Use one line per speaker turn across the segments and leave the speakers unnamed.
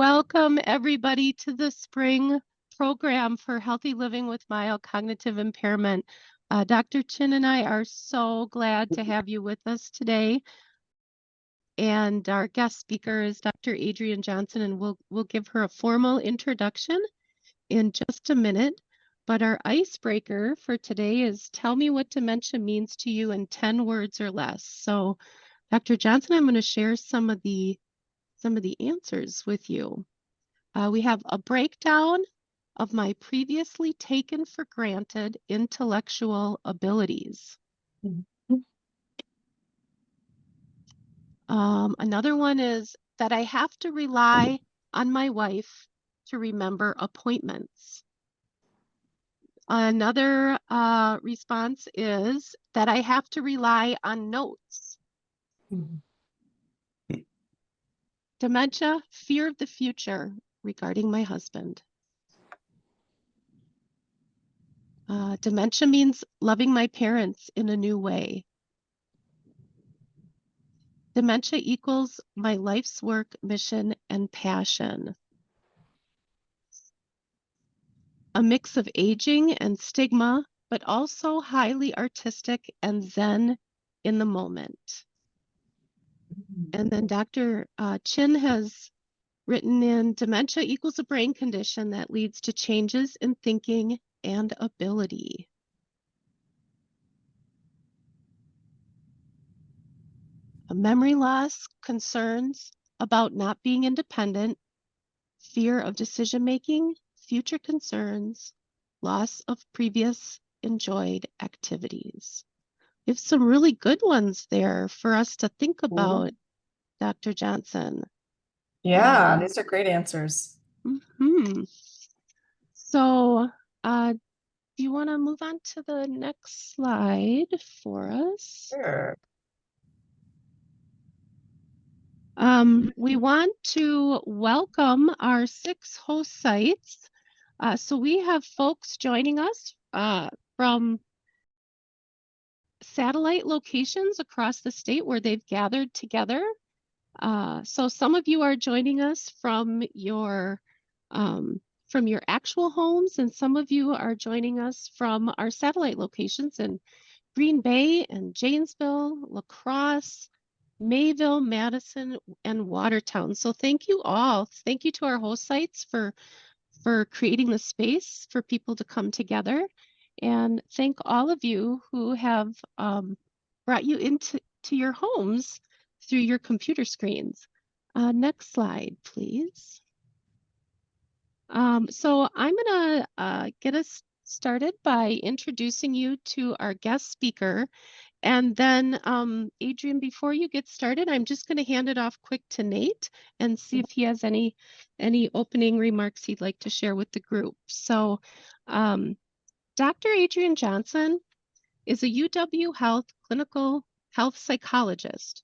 Welcome everybody to the spring program for Healthy Living with Mild Cognitive Impairment. Dr. Chin and I are so glad to have you with us today. And our guest speaker is Dr. Adrienne Johnson, and we'll give her a formal introduction in just a minute. But our icebreaker for today is tell me what dementia means to you in 10 words or less. So Dr. Johnson, I'm going to share some of the answers with you. We have a breakdown of my previously taken for granted intellectual abilities. Another one is that I have to rely on my wife to remember appointments. Another response is that I have to rely on notes. Dementia, fear of the future regarding my husband. Dementia means loving my parents in a new way. Dementia equals my life's work, mission, and passion. A mix of aging and stigma, but also highly artistic and zen in the moment. And then Dr. Chin has written in, dementia equals a brain condition that leads to changes in thinking and ability. A memory loss, concerns about not being independent, fear of decision-making, future concerns, loss of previous enjoyed activities. We have some really good ones there for us to think about, Dr. Johnson.
Yeah, these are great answers.
So, do you want to move on to the next slide for us?
Sure.
We want to welcome our 6 host sites. So we have folks joining us from satellite locations across the state where they've gathered together. So some of you are joining us from your actual homes, and some of you are joining us from our satellite locations in Green Bay and Janesville, La Crosse, Mayville, Madison, and Watertown. So thank you all. Thank you to our host sites for creating the space for people to come together. And thank all of you who have brought you into your homes through your computer screens. Next slide, please. So I'm going to get us started by introducing you to our guest speaker. And then, Adrienne, before you get started, I'm just going to hand it off quick to Nate and see if he has any opening remarks he'd like to share with the group. So, Dr. Adrienne Johnson is a UW Health clinical health psychologist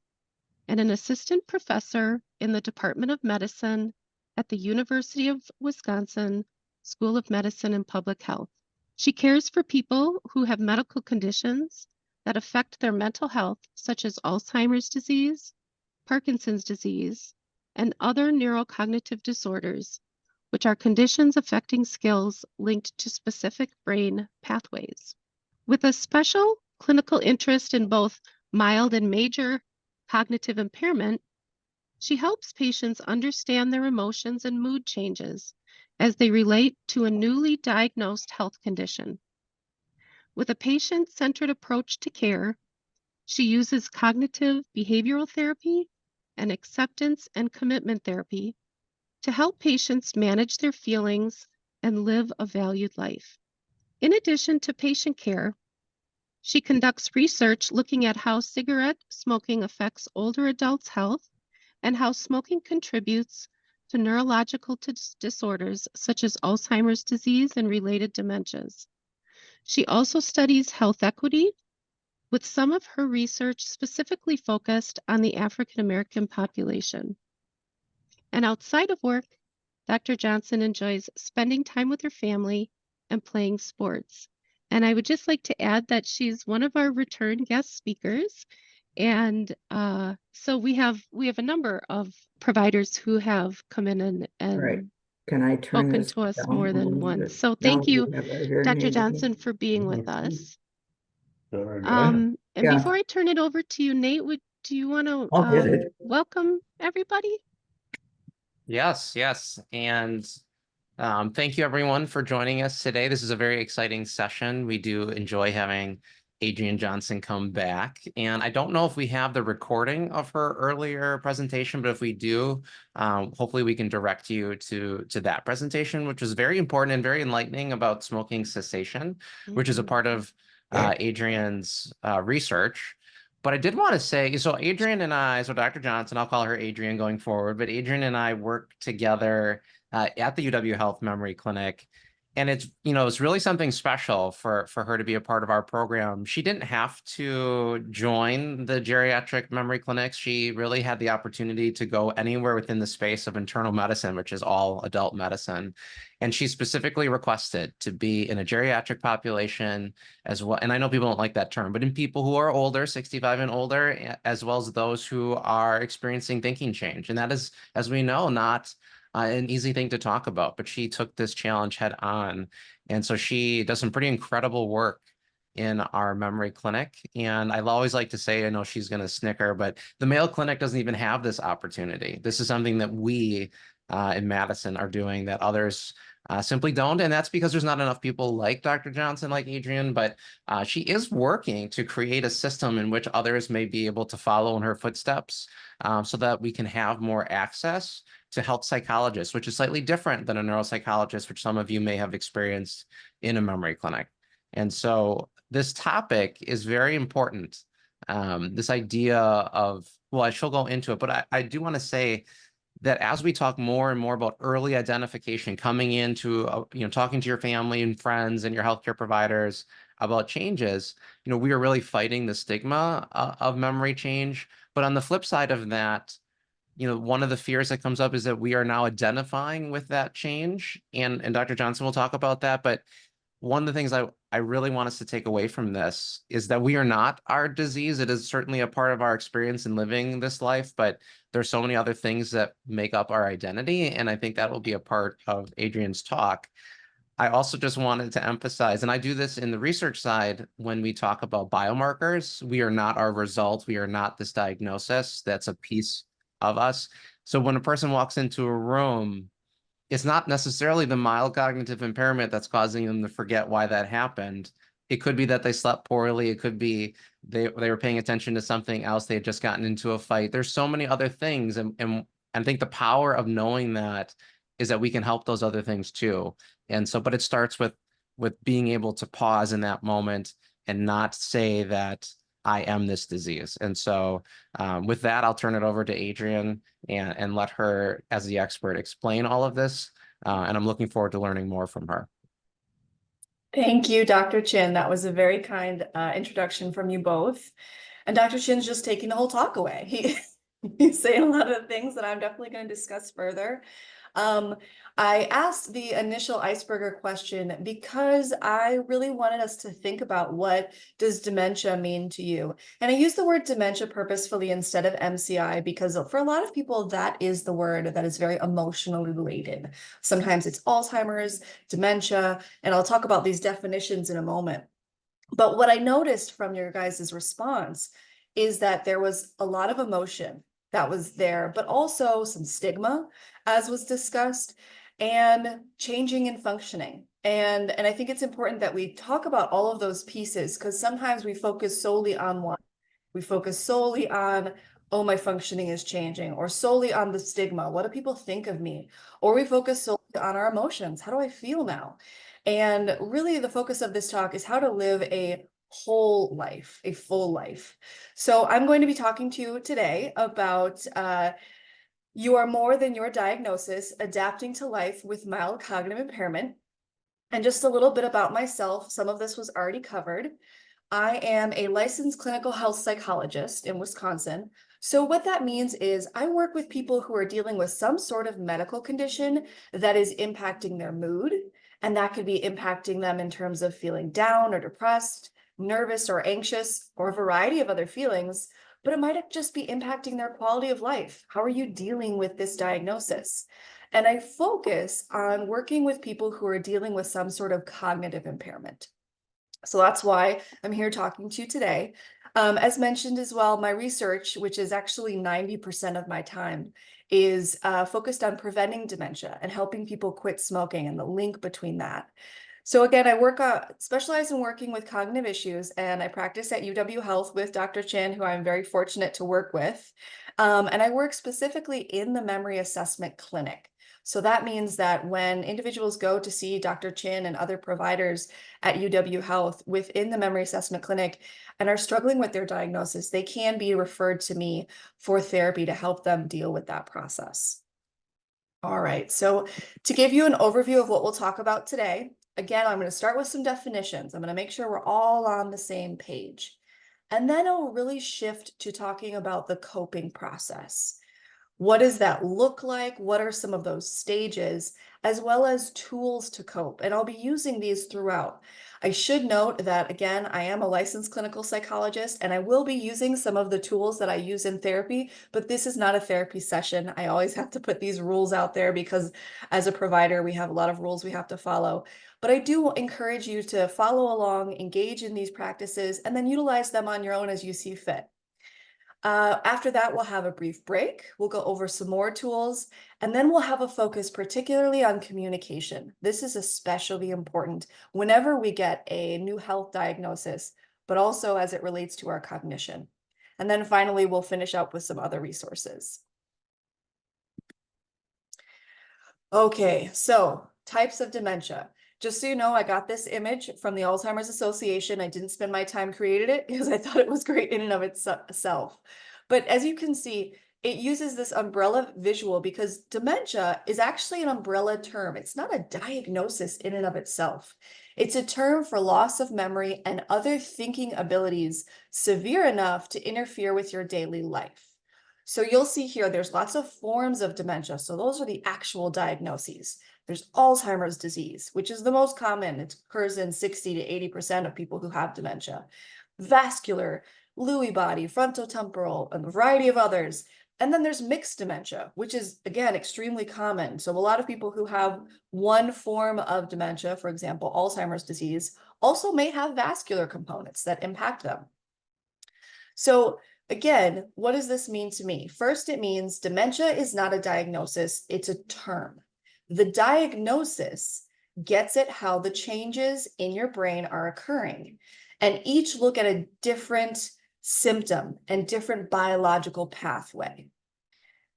and an assistant professor in the Department of Medicine at the University of Wisconsin School of Medicine and Public Health. She cares for people who have medical conditions that affect their mental health, such as Alzheimer's disease, Parkinson's disease, and other neurocognitive disorders, which are conditions affecting skills linked to specific brain pathways. With a special clinical interest in both mild and major cognitive impairment, she helps patients understand their emotions and mood changes as they relate to a newly diagnosed health condition. With a patient-centered approach to care, she uses cognitive behavioral therapy and acceptance and commitment therapy to help patients manage their feelings and live a valued life. In addition to patient care, she conducts research looking at how cigarette smoking affects older adults' health and how smoking contributes to neurological disorders such as Alzheimer's disease and related dementias. She also studies health equity, with some of her research specifically focused on the African American population. And outside of work, Dr. Johnson enjoys spending time with her family and playing sports. And I would just like to add that she's one of our return guest speakers, And so we have a number of providers who have come in
Right.
and
Can I turn
spoken
this
to us
down
more
a
than
little
once.
bit?
So
Now
thank
we
you,
have a hearing
Dr.
aid again.
Johnson, for being with us.
Very good.
And
Yeah.
before I turn it over to you, Nate, do you want to
I'll get it.
welcome everybody?
Yes, yes. And thank you everyone for joining us today. This is a very exciting session. We do enjoy having Adrienne Johnson come back. And I don't know if we have the recording of her earlier presentation, but if we do, hopefully we can direct you to that presentation, which was very important and very enlightening about smoking cessation, which is a part of Adrienne's research. But I did want to say, so Adrienne and I, so Dr. Johnson, I'll call her Adrienne going forward, but Adrienne and I work together at the UW Health Memory Clinic. And it's, it's really something special for her to be a part of our program. She didn't have to join the geriatric memory clinics. She really had the opportunity to go anywhere within the space of internal medicine, which is all adult medicine. And she specifically requested to be in a geriatric population as well. And I know people don't like that term, but in people who are older, 65 and older, as well as those who are experiencing thinking change. And that is, as we know, not an easy thing to talk about, but she took this challenge head on. And so she does some pretty incredible work in our memory clinic. And I always like to say, I know she's going to snicker, but the Mayo Clinic doesn't even have this opportunity. This is something that we in Madison are doing that others simply don't. And that's because there's not enough people like Dr. Johnson, like Adrienne, but she is working to create a system in which others may be able to follow in her footsteps so that we can have more access to health psychologists, which is slightly different than a neuropsychologist, which some of you may have experienced in a memory clinic. And so this topic is very important. This idea of, well, she'll go into it, but I do want to say that as we talk more and more about early identification, coming into, talking to your family and friends and your healthcare providers about changes, we are really fighting the stigma of memory change. But on the flip side of that, one of the fears that comes up is that we are now identifying with that change. And Dr. Johnson will talk about that. But one of the things I really want us to take away from this is that we are not our disease. It is certainly a part of our experience in living this life, but there's so many other things that make up our identity. And I think that will be a part of Adrienne's talk. I also just wanted to emphasize, and I do this in the research side, when we talk about biomarkers, we are not our results. We are not this diagnosis. That's a piece of us. So when a person walks into a room, it's not necessarily the mild cognitive impairment that's causing them to forget why that happened. It could be that they slept poorly. It could be they were paying attention to something else. They had just gotten into a fight. There's so many other things. And I think the power of knowing that is that we can help those other things too. And so, but it starts with being able to pause in that moment and not say that I am this disease. And so with that, I'll turn it over to Adrienne and let her, as the expert, explain all of this. And I'm looking forward to learning more from her.
Thank you, Dr. Chin. That was a very kind introduction from you both. And Dr. Chin's just taking the whole talk away. He's saying a lot of things that I'm definitely going to discuss further. I asked the initial icebreaker question because I really wanted us to think about, what does dementia mean to you? And I use the word dementia purposefully instead of MCI because for a lot of people, that is the word that is very emotionally related. Sometimes it's Alzheimer's, dementia, and I'll talk about these definitions in a moment. But what I noticed from your guys' response is that there was a lot of emotion that was there, but also some stigma, as was discussed, and changing in functioning. And I think it's important that we talk about all of those pieces, because sometimes we focus solely on one. We focus solely on, oh, my functioning is changing, or solely on the stigma. What do people think of me? Or we focus solely on our emotions. How do I feel now? And really the focus of this talk is how to live a whole life, a full life. So I'm going to be talking to you today about you are more than your diagnosis, adapting to life with mild cognitive impairment. And just a little bit about myself. Some of this was already covered. I am a licensed clinical health psychologist in Wisconsin. So what that means is I work with people who are dealing with some sort of medical condition that is impacting their mood. And that could be impacting them in terms of feeling down or depressed, nervous or anxious, or a variety of other feelings. but it might just be impacting their quality of life. How are you dealing with this diagnosis? And I focus on working with people who are dealing with some sort of cognitive impairment. So that's why I'm here talking to you today. As mentioned as well, my research, which is actually 90% of my time, is focused on preventing dementia and helping people quit smoking and the link between that. So again, I specialize in working with cognitive issues, and I practice at UW Heath with Dr. Chin, who I'm very fortunate to work with. And I work specifically in the memory assessment clinic. So that means that when individuals go to see Dr. Chin and other providers at UW Heath within the memory assessment clinic and are struggling with their diagnosis, they can be referred to me for therapy to help them deal with that process. All right, so to give you an overview of what we'll talk about today, again, I'm going to start with some definitions. I'm going to make sure we're all on the same page. And then I'll really shift to talking about the coping process. What does that look like? What are some of those stages, as well as tools to cope? And I'll be using these throughout. I should note that, again, I am a licensed clinical psychologist, and I will be using some of the tools that I use in therapy, but this is not a therapy session. I always have to put these rules out there because as a provider, we have a lot of rules we have to follow. But I do encourage you to follow along, engage in these practices, and then utilize them on your own as you see fit. After that, we'll have a brief break. We'll go over some more tools, and then we'll have a focus particularly on communication. This is especially important whenever we get a new health diagnosis, but also as it relates to our cognition. And then finally, we'll finish up with some other resources. Okay, so types of dementia. Just so you know, I got this image from the Alzheimer's Association. I didn't spend my time creating it because I thought it was great in and of itself. But as you can see, it uses this umbrella visual because dementia is actually an umbrella term. It's not a diagnosis in and of itself. It's a term for loss of memory and other thinking abilities severe enough to interfere with your daily life. So you'll see here, there's lots of forms of dementia. So those are the actual diagnoses. There's Alzheimer's disease, which is the most common. It occurs in 60 to 80% of people who have dementia. Vascular, Lewy body, frontotemporal, and a variety of others. And then there's mixed dementia, which is, again, extremely common. So a lot of people who have one form of dementia, for example, Alzheimer's disease, also may have vascular components that impact them. So again, what does this mean to me? First, it means dementia is not a diagnosis, it's a term. The diagnosis gets at how the changes in your brain are occurring, and each look at a different symptom and different biological pathway.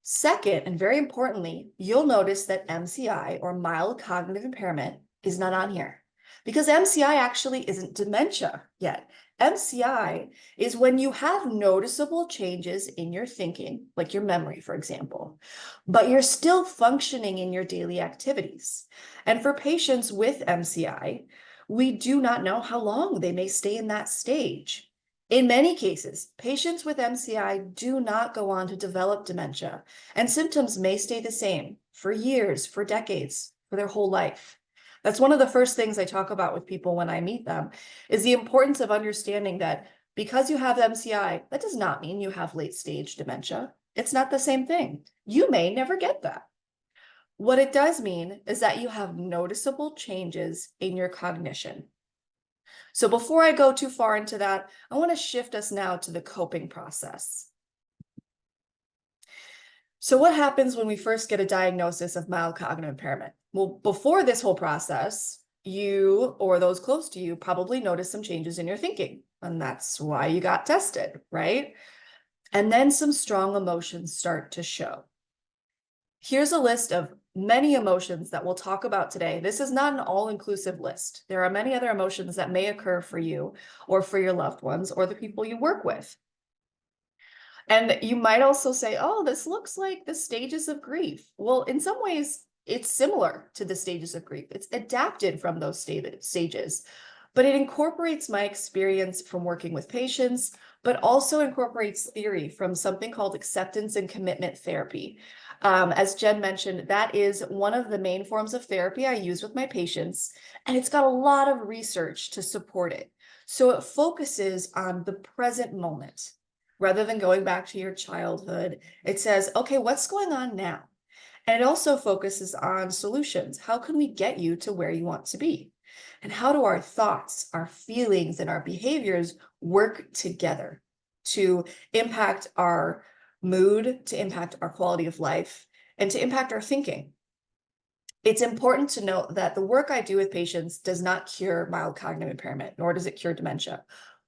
Second, and very importantly, you'll notice that MCI, or mild cognitive impairment, is not on here because MCI actually isn't dementia yet. MCI is when you have noticeable changes in your thinking, like your memory, for example, but you're still functioning in your daily activities. And for patients with MCI, we do not know how long they may stay in that stage. In many cases, patients with MCI do not go on to develop dementia, and symptoms may stay the same for years, for decades, for their whole life. That's one of the first things I talk about with people when I meet them, is the importance of understanding that because you have MCI, that does not mean you have late stage dementia. It's not the same thing. You may never get that. What it does mean is that you have noticeable changes in your cognition. So before I go too far into that, I want to shift us now to the coping process. So what happens when we first get a diagnosis of mild cognitive impairment? Well, before this whole process, you or those close to you probably notice some changes in your thinking, and that's why you got tested, right? And then some strong emotions start to show. Here's a list of many emotions that we'll talk about today. This is not an all-inclusive list. There are many other emotions that may occur for you or for your loved ones or the people you work with. And you might also say, oh, this looks like the stages of grief. Well, in some ways, it's similar to the stages of grief. It's adapted from those stages, but it incorporates my experience from working with patients, but also incorporates theory from something called acceptance and commitment therapy. As Jen mentioned, that is one of the main forms of therapy I use with my patients, and it's got a lot of research to support it. So it focuses on the present moment. rather than going back to your childhood. It says, okay, what's going on now? And it also focuses on solutions. How can we get you to where you want to be? And how do our thoughts, our feelings, and our behaviors work together to impact our mood, to impact our quality of life, and to impact our thinking? It's important to note that the work I do with patients does not cure mild cognitive impairment, nor does it cure dementia.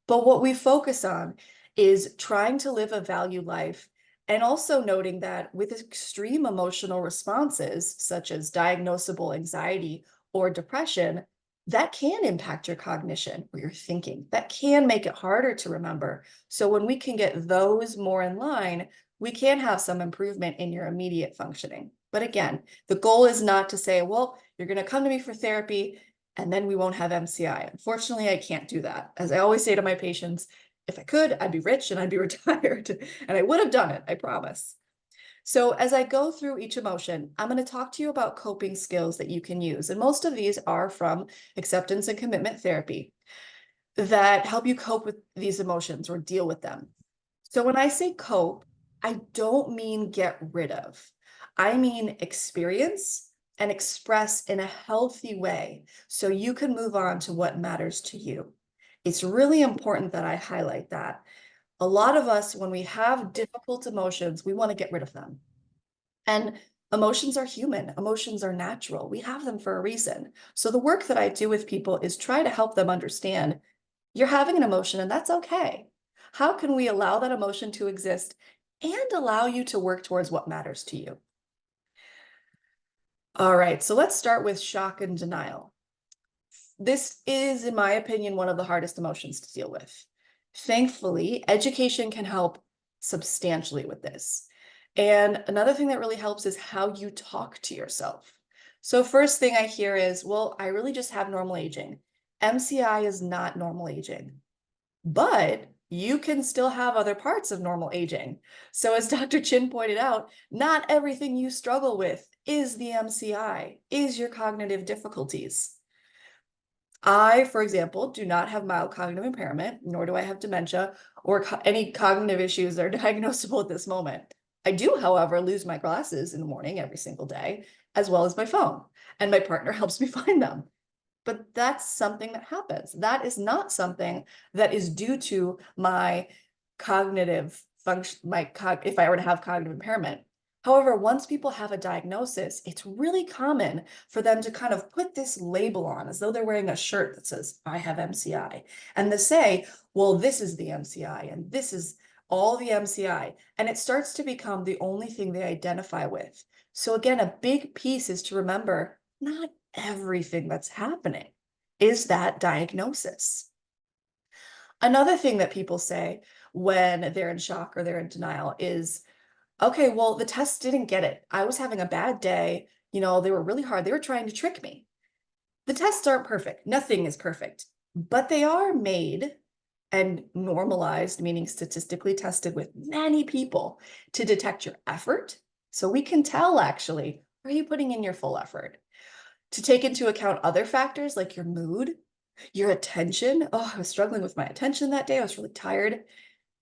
But what we focus on is trying to live a valued life, and also noting that with extreme emotional responses, such as diagnosable anxiety or depression, that can impact your cognition or your thinking. That can make it harder to remember. So when we can get those more in line, we can have some improvement in your immediate functioning. But again, the goal is not to say, well, you're going to come to me for therapy and then we won't have MCI. Unfortunately, I can't do that. As I always say to my patients, if I could, I'd be rich and I'd be retired, and I would have done it, I promise. So as I go through each emotion, I'm going to talk to you about coping skills that you can use. And most of these are from acceptance and commitment therapy that help you cope with these emotions or deal with them. So when I say cope, I don't mean get rid of. I mean experience and express in a healthy way so you can move on to what matters to you. It's really important that I highlight that. A lot of us, when we have difficult emotions, we want to get rid of them. And emotions are human. Emotions are natural. We have them for a reason. So the work that I do with people is try to help them understand you're having an emotion and that's okay. How can we allow that emotion to exist and allow you to work towards what matters to you? All right, so let's start with shock and denial. This is, in my opinion, one of the hardest emotions to deal with. Thankfully, education can help substantially with this. And another thing that really helps is how you talk to yourself. So first thing I hear is, well, I really just have normal aging. MCI is not normal aging, but you can still have other parts of normal aging. So as Dr. Chin pointed out, not everything you struggle with is the MCI, is your cognitive difficulties. I, for example, do not have mild cognitive impairment, nor do I have dementia or any cognitive issues that are diagnosable at this moment. I do, however, lose my glasses in the morning every single day, as well as my phone, and my partner helps me find them. But that's something that happens. That is not something that is due to my cognitive function, if I were to have cognitive impairment. However, once people have a diagnosis, it's really common for them to kind of put this label on as though they're wearing a shirt that says, I have MCI. And they say, well, this is the MCI and this is all the MCI. And it starts to become the only thing they identify with. So again, a big piece is to remember, not everything that's happening is that diagnosis. Another thing that people say when they're in shock or they're in denial is, okay, well, the test didn't get it. I was having a bad day. You know, they were really hard. They were trying to trick me. The tests aren't perfect. Nothing is perfect, but they are made and normalized, meaning statistically tested with many people to detect your effort. So we can tell actually, are you putting in your full effort? To take into account other factors like your mood, your attention. Oh, I was struggling with my attention that day. I was really tired.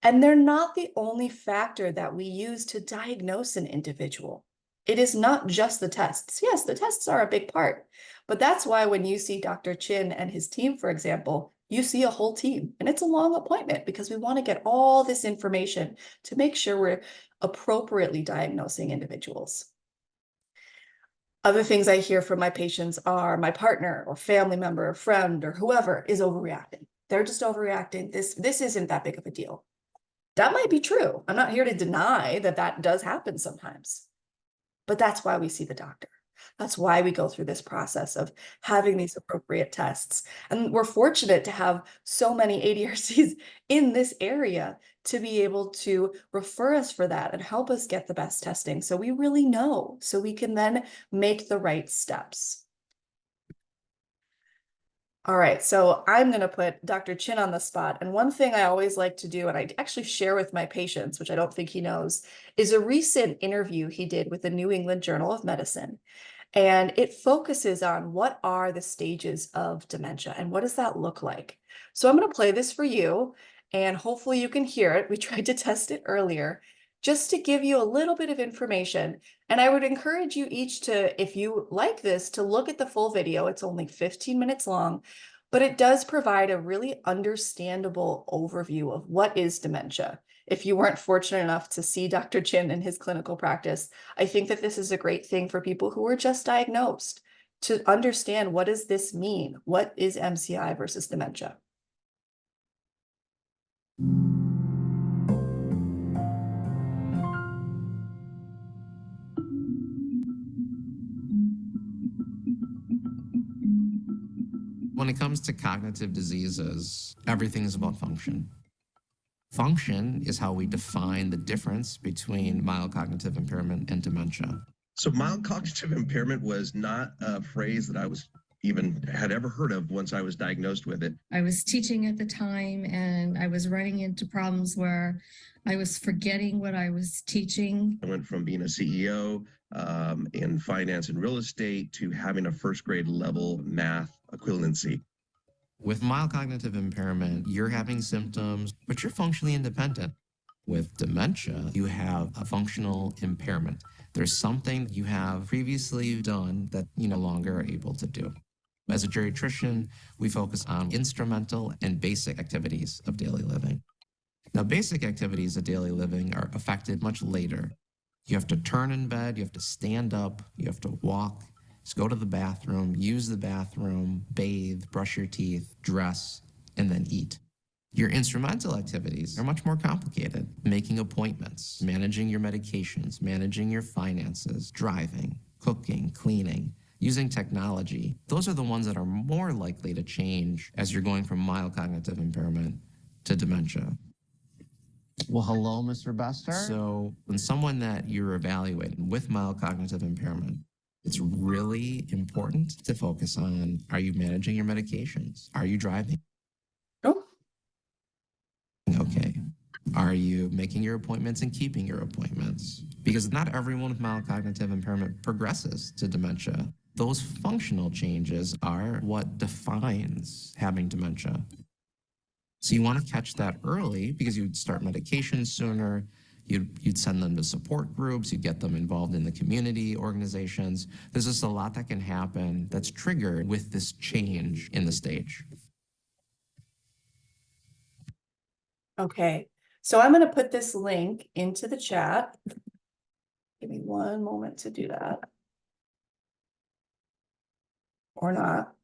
And they're not the only factor that we use to diagnose an individual. It is not just the tests. Yes, the tests are a big part, but that's why when you see Dr. Chin and his team, for example, you see a whole team, and it's a long appointment because we want to get all this information to make sure we're appropriately diagnosing individuals. Other things I hear from my patients are my partner or family member or friend or whoever is overreacting. They're just overreacting. This isn't that big of a deal. That might be true. I'm not here to deny that that does happen sometimes, but that's why we see the doctor. That's why we go through this process of having these appropriate tests. And we're fortunate to have so many ADRCs in this area to be able to refer us for that and help us get the best testing. So we really know, so we can then make the right steps. All right, so I'm going to put Dr. Chin on the spot. And one thing I always like to do, and I actually share with my patients, which I don't think he knows, is a recent interview he did with the New England Journal of Medicine. And it focuses on what are the stages of dementia and what does that look like? So I'm going to play this for you. and hopefully you can hear it. We tried to test it earlier just to give you a little bit of information. And I would encourage you each to, if you like this, to look at the full video. It's only 15 minutes long, but it does provide a really understandable overview of what is dementia. If you weren't fortunate enough to see Dr. Chin in his clinical practice, I think that this is a great thing for people who are just diagnosed to understand, what does this mean? What is MCI versus dementia?
When it comes to cognitive diseases, everything is about function. Function is how we define the difference between mild cognitive impairment and dementia.
So mild cognitive impairment was not a phrase that I had ever heard of once I was diagnosed with it.
I was teaching at the time, and I was running into problems where I was forgetting what I was teaching.
I went from being a CEO in finance and real estate to having a first grade level math equivalency.
With mild cognitive impairment, you're having symptoms, but you're functionally independent. With dementia, you have a functional impairment. There's something you have previously done that you no longer are able to do. As a geriatrician, we focus on instrumental and basic activities of daily living. Now, basic activities of daily living are affected much later. You have to turn in bed, you have to stand up, you have to walk, just go to the bathroom, use the bathroom, bathe, brush your teeth, dress, and then eat. Your instrumental activities are much more complicated. Making appointments, managing your medications, managing your finances, driving, cooking, cleaning, using technology. Those are the ones that are more likely to change as you're going from mild cognitive impairment to dementia.
Well, hello, Mr. Bester.
So when someone that you're evaluating with mild cognitive impairment, it's really important to focus on, are you managing your medications? Are you driving?
Oh.
Okay. Are you making your appointments and keeping your appointments? Because not everyone with mild cognitive impairment progresses to dementia. Those functional changes are what defines having dementia. So you want to catch that early because you'd start medications sooner. You'd send them to support groups. You'd get them involved in the community organizations. There's just a lot that can happen that's triggered with this change in the stage.
Okay, so I'm going to put this link into the chat. Give me one moment to do that. Or not,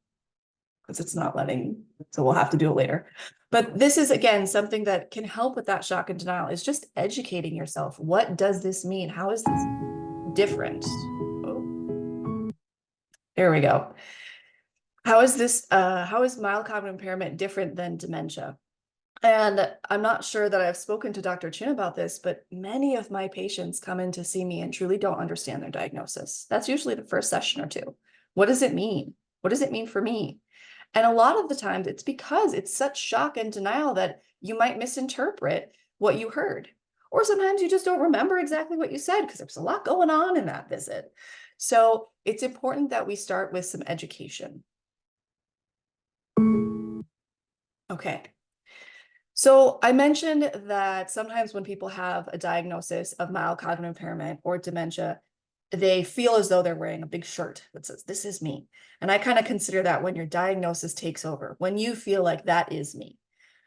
because it's not letting, so we'll have to do it later. But this is, again, something that can help with that shock and denial, is just educating yourself. What does this mean? How is this different? Oh. There we go. How is mild cognitive impairment different than dementia? And I'm not sure that I've spoken to Dr. Chin about this, but many of my patients come in to see me and truly don't understand their diagnosis. That's usually the first session or two. What does it mean? What does it mean for me? And a lot of the times it's because it's such shock and denial that you might misinterpret what you heard. Or sometimes you just don't remember exactly what you said because there's a lot going on in that visit. So it's important that we start with some education. Okay. So I mentioned that sometimes when people have a diagnosis of mild cognitive impairment or dementia, they feel as though they're wearing a big shirt that says, "This is me." And I kind of consider that when your diagnosis takes over, when you feel like that is me.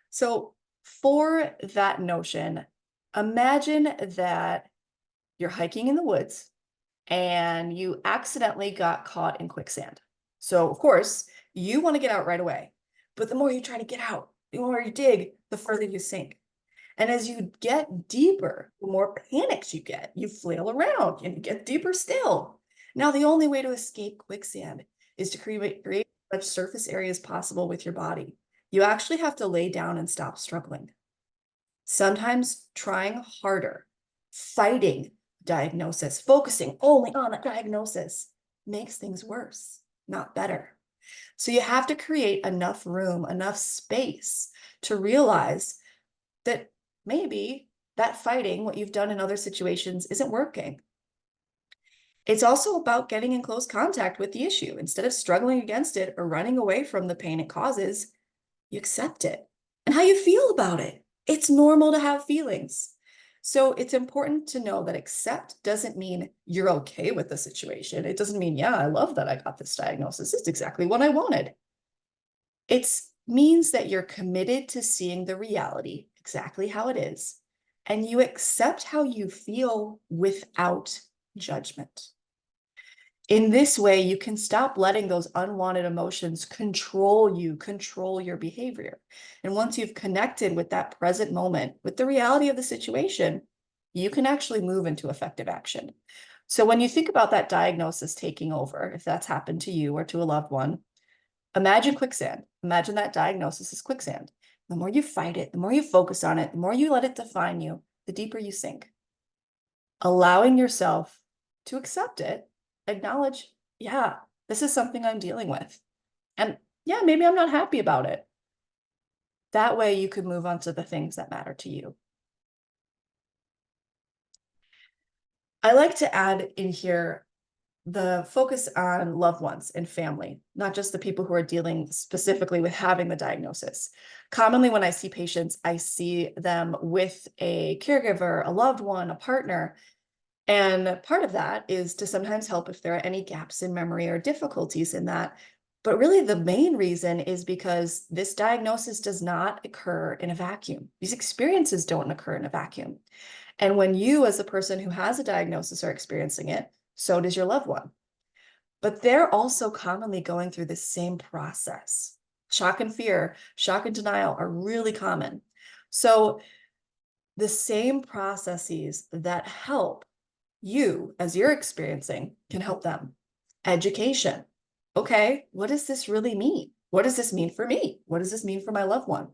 So for that notion, imagine that you're hiking in the woods and you accidentally got caught in quicksand. So of course, you want to get out right away. But the more you try to get out, the more you dig, the further you sink. And as you get deeper, the more panics you get. You flail around and get deeper still. Now, the only way to escape quicksand is to create as much surface area as possible with your body. You actually have to lay down and stop struggling. Sometimes trying harder, fighting diagnosis, focusing only on the diagnosis makes things worse, not better. So you have to create enough room, enough space to realize that maybe that fighting, what you've done in other situations, isn't working. It's also about getting in close contact with the issue. Instead of struggling against it or running away from the pain it causes, you accept it and how you feel about it. It's normal to have feelings. So it's important to know that accept doesn't mean you're okay with the situation. It doesn't mean, yeah, I love that I got this diagnosis. It's exactly what I wanted. It means that you're committed to seeing the reality exactly how it is, and you accept how you feel without judgment. In this way, you can stop letting those unwanted emotions control you, control your behavior. And once you've connected with that present moment, with the reality of the situation, you can actually move into effective action. So when you think about that diagnosis taking over, if that's happened to you or to a loved one, imagine quicksand. Imagine that diagnosis is quicksand. The more you fight it, the more you focus on it, the more you let it define you, the deeper you sink. Allowing yourself to accept it, acknowledge, yeah, this is something I'm dealing with. And yeah, maybe I'm not happy about it. That way you could move on to the things that matter to you. I like to add in here the focus on loved ones and family, not just the people who are dealing specifically with having the diagnosis. Commonly, when I see patients, I see them with a caregiver, a loved one, a partner. And part of that is to sometimes help if there are any gaps in memory or difficulties in that. But really, the main reason is because this diagnosis does not occur in a vacuum. These experiences don't occur in a vacuum. And when you, as a person who has a diagnosis, are experiencing it, so does your loved one. But they're also commonly going through the same process. Shock and fear, shock and denial are really common. So the same processes that help you, as you're experiencing, can help them. Education. Okay, what does this really mean? What does this mean for me? What does this mean for my loved one?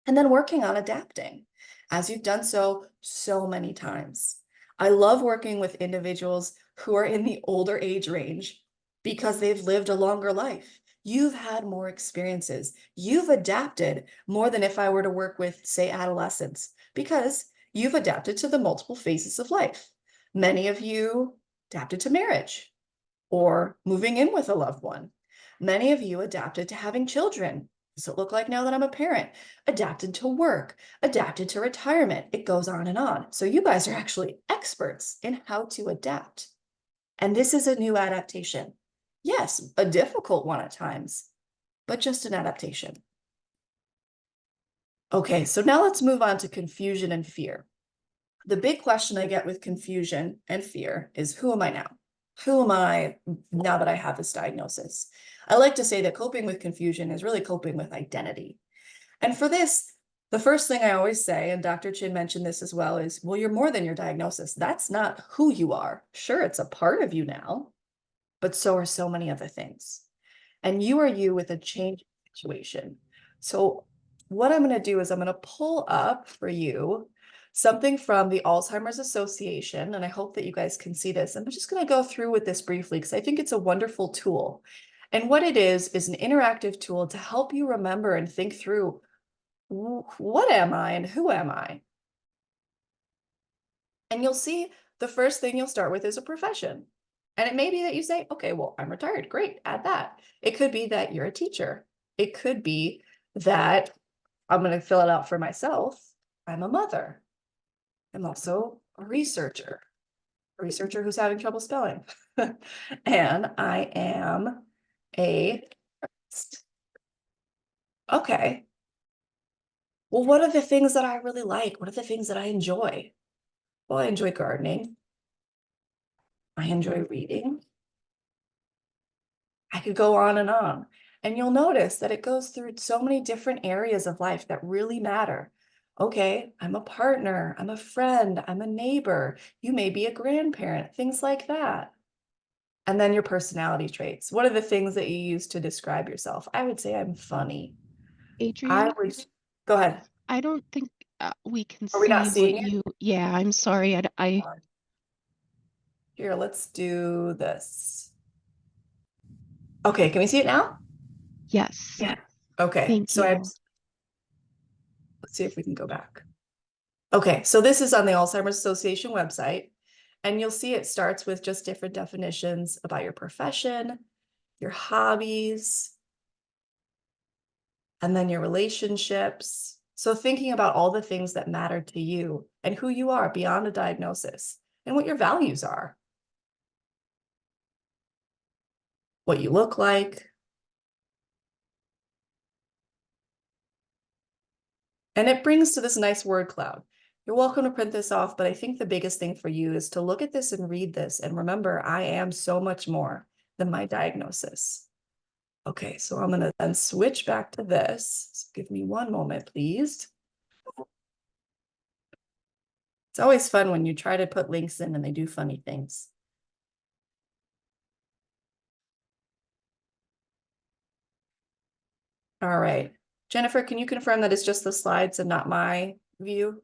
And then working on adapting, as you've done so many times. I love working with individuals who are in the older age range because they've lived a longer life. You've had more experiences. You've adapted more than if I were to work with, say, adolescents, because you've adapted to the multiple phases of life. Many of you adapted to marriage or moving in with a loved one. Many of you adapted to having children. What's it look like now that I'm a parent? Adapted to work, adapted to retirement. It goes on and on. So you guys are actually experts in how to adapt. And this is a new adaptation. Yes, a difficult one at times, but just an adaptation. Okay, so now let's move on to confusion and fear. The big question I get with confusion and fear is, who am I now? Who am I now that I have this diagnosis? I like to say that coping with confusion is really coping with identity. And for this, the first thing I always say, and Dr. Chin mentioned this as well, is, well, you're more than your diagnosis. That's not who you are. Sure, it's a part of you now, but so are so many other things. And you are you with a change situation. So what I'm going to do is I'm going to pull up for you something from the Alzheimer's Association, and I hope that you guys can see this. I'm just going to go through with this briefly because I think it's a wonderful tool. And what it is an interactive tool to help you remember and think through, what am I and who am I? And you'll see the first thing you'll start with is a profession. And it may be that you say, okay, well, I'm retired. Great, add that. It could be that you're a teacher. It could be that I'm going to fill it out for myself. I'm a mother. I'm also a researcher who's having trouble spelling. And I am a artist. Okay. Well, what are the things that I really like? What are the things that I enjoy? Well, I enjoy gardening. I enjoy reading. I could go on and on. And you'll notice that it goes through so many different areas of life that really matter. Okay, I'm a partner, I'm a friend, I'm a neighbor. You may be a grandparent, things like that. And then your personality traits. What are the things that you use to describe yourself? I would say I'm funny.
Adrian,
Go ahead.
I don't think we can
Are we not
see
seeing
what
it?
you, yeah, I'm sorry.
Here, let's do this. Okay, can we see it now?
Yes.
Yeah. Okay,
Thank
so
you.
let's see if we can go back. Okay, so this is on the Alzheimer's Association website, and you'll see it starts with just different definitions about your profession, your hobbies, and then your relationships, So thinking about all the things that matter to you and who you are beyond a diagnosis and what your values are, what you look like. And it brings to this nice word cloud. You're welcome to print this off, but I think the biggest thing for you is to look at this and read this and remember, I am so much more than my diagnosis. Okay, so I'm gonna then switch back to this. So give me one moment, please. It's always fun when you try to put links in and they do funny things. All right. Jennifer, can you confirm that it's just the slides and not my view?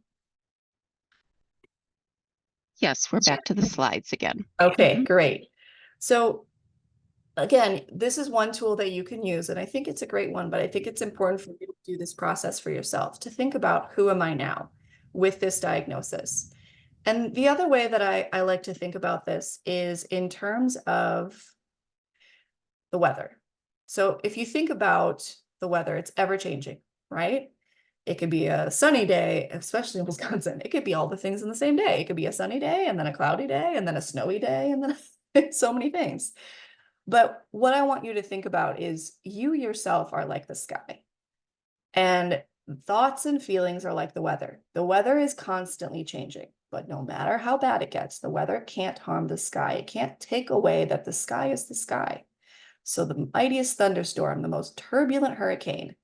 Yes, we're back to the slides again.
Okay, great. So again, this is one tool that you can use, and I think it's a great one, but I think it's important for you to do this process for yourself, to think about who am I now with this diagnosis. And the other way that I like to think about this is in terms of the weather. So if you think about the weather, it's ever changing, right? It could be a sunny day, especially in Wisconsin. It could be all the things in the same day. It could be a sunny day and then a cloudy day and then a snowy day and then so many things. But what I want you to think about is you yourself are like the sky. And thoughts and feelings are like the weather. The weather is constantly changing, but no matter how bad it gets, the weather can't harm the sky. It can't take away that the sky is the sky. So the mightiest thunderstorm, the most turbulent hurricane,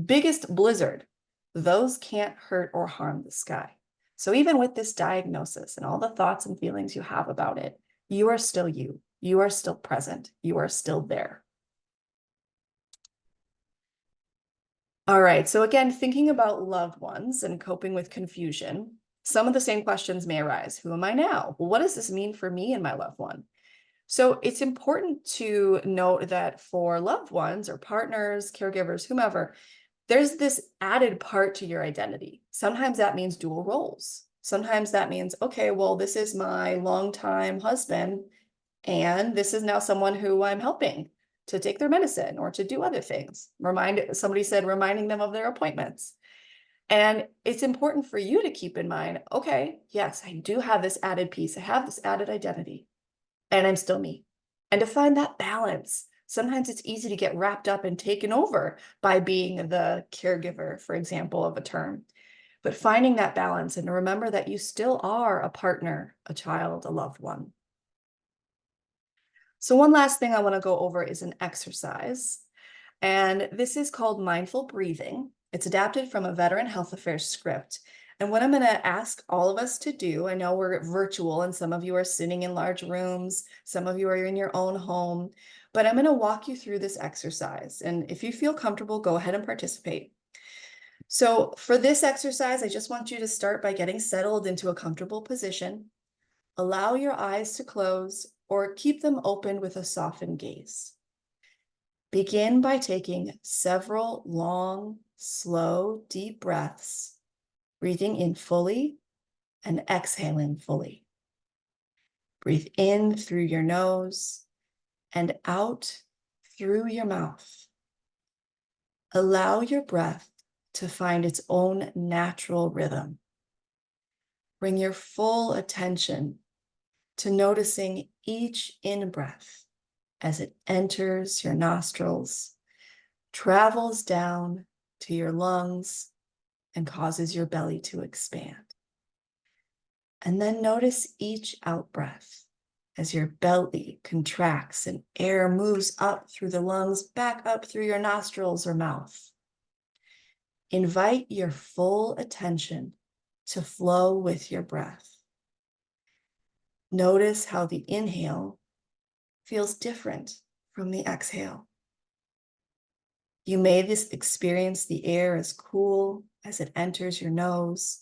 biggest blizzard, those can't hurt or harm the sky. So even with this diagnosis and all the thoughts and feelings you have about it, you are still you. You are still present. You are still there. All right, so again, thinking about loved ones and coping with confusion, some of the same questions may arise. Who am I now? Well, what does this mean for me and my loved one? So it's important to note that for loved ones or partners, caregivers, whomever, there's this added part to your identity. Sometimes that means dual roles. Sometimes that means, okay, well, this is my longtime husband, and this is now someone who I'm helping to take their medicine or to do other things. Somebody said, reminding them of their appointments. And it's important for you to keep in mind, okay, yes, I do have this added piece. I have this added identity, and I'm still me. And to find that balance, sometimes it's easy to get wrapped up and taken over by being the caregiver, for example, of a term. But finding that balance and to remember that you still are a partner, a child, a loved one. So one last thing I want to go over is an exercise. And this is called mindful breathing. It's adapted from a Veteran Health Affairs script. And what I'm going to ask all of us to do, I know we're virtual and some of you are sitting in large rooms, some of you are in your own home, but I'm going to walk you through this exercise. And if you feel comfortable, go ahead and participate. So for this exercise, I just want you to start by getting settled into a comfortable position. Allow your eyes to close or keep them open with a softened gaze. Begin by taking several long, slow, deep breaths, breathing in fully and exhaling fully. Breathe in through your nose and out through your mouth. Allow your breath to find its own natural rhythm. Bring your full attention to noticing each in-breath as it enters your nostrils, travels down to your lungs, and causes your belly to expand. And then notice each out-breath as your belly contracts and air moves up through the lungs, back up through your nostrils or mouth. Invite your full attention to flow with your breath. Notice how the inhale feels different from the exhale. You may experience the air as cool as it enters your nose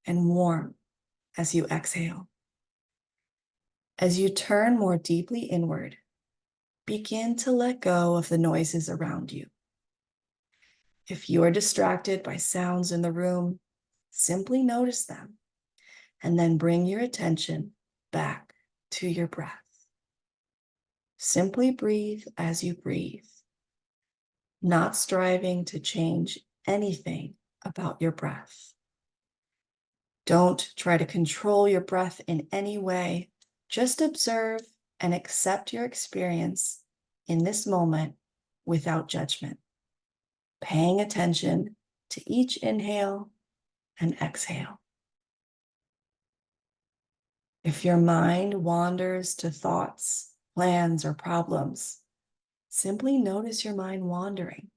and warm as you exhale. As you turn more deeply inward, begin to let go of the noises around you. If you are distracted by sounds in the room, simply notice them and then bring your attention back to your breath. Simply breathe as you breathe, not striving to change anything about your breath. Don't try to control your breath in any way. Just observe and accept your experience in this moment without judgment, paying attention to each inhale and exhale. If your mind wanders to thoughts, plans, or problems, simply notice your mind wandering.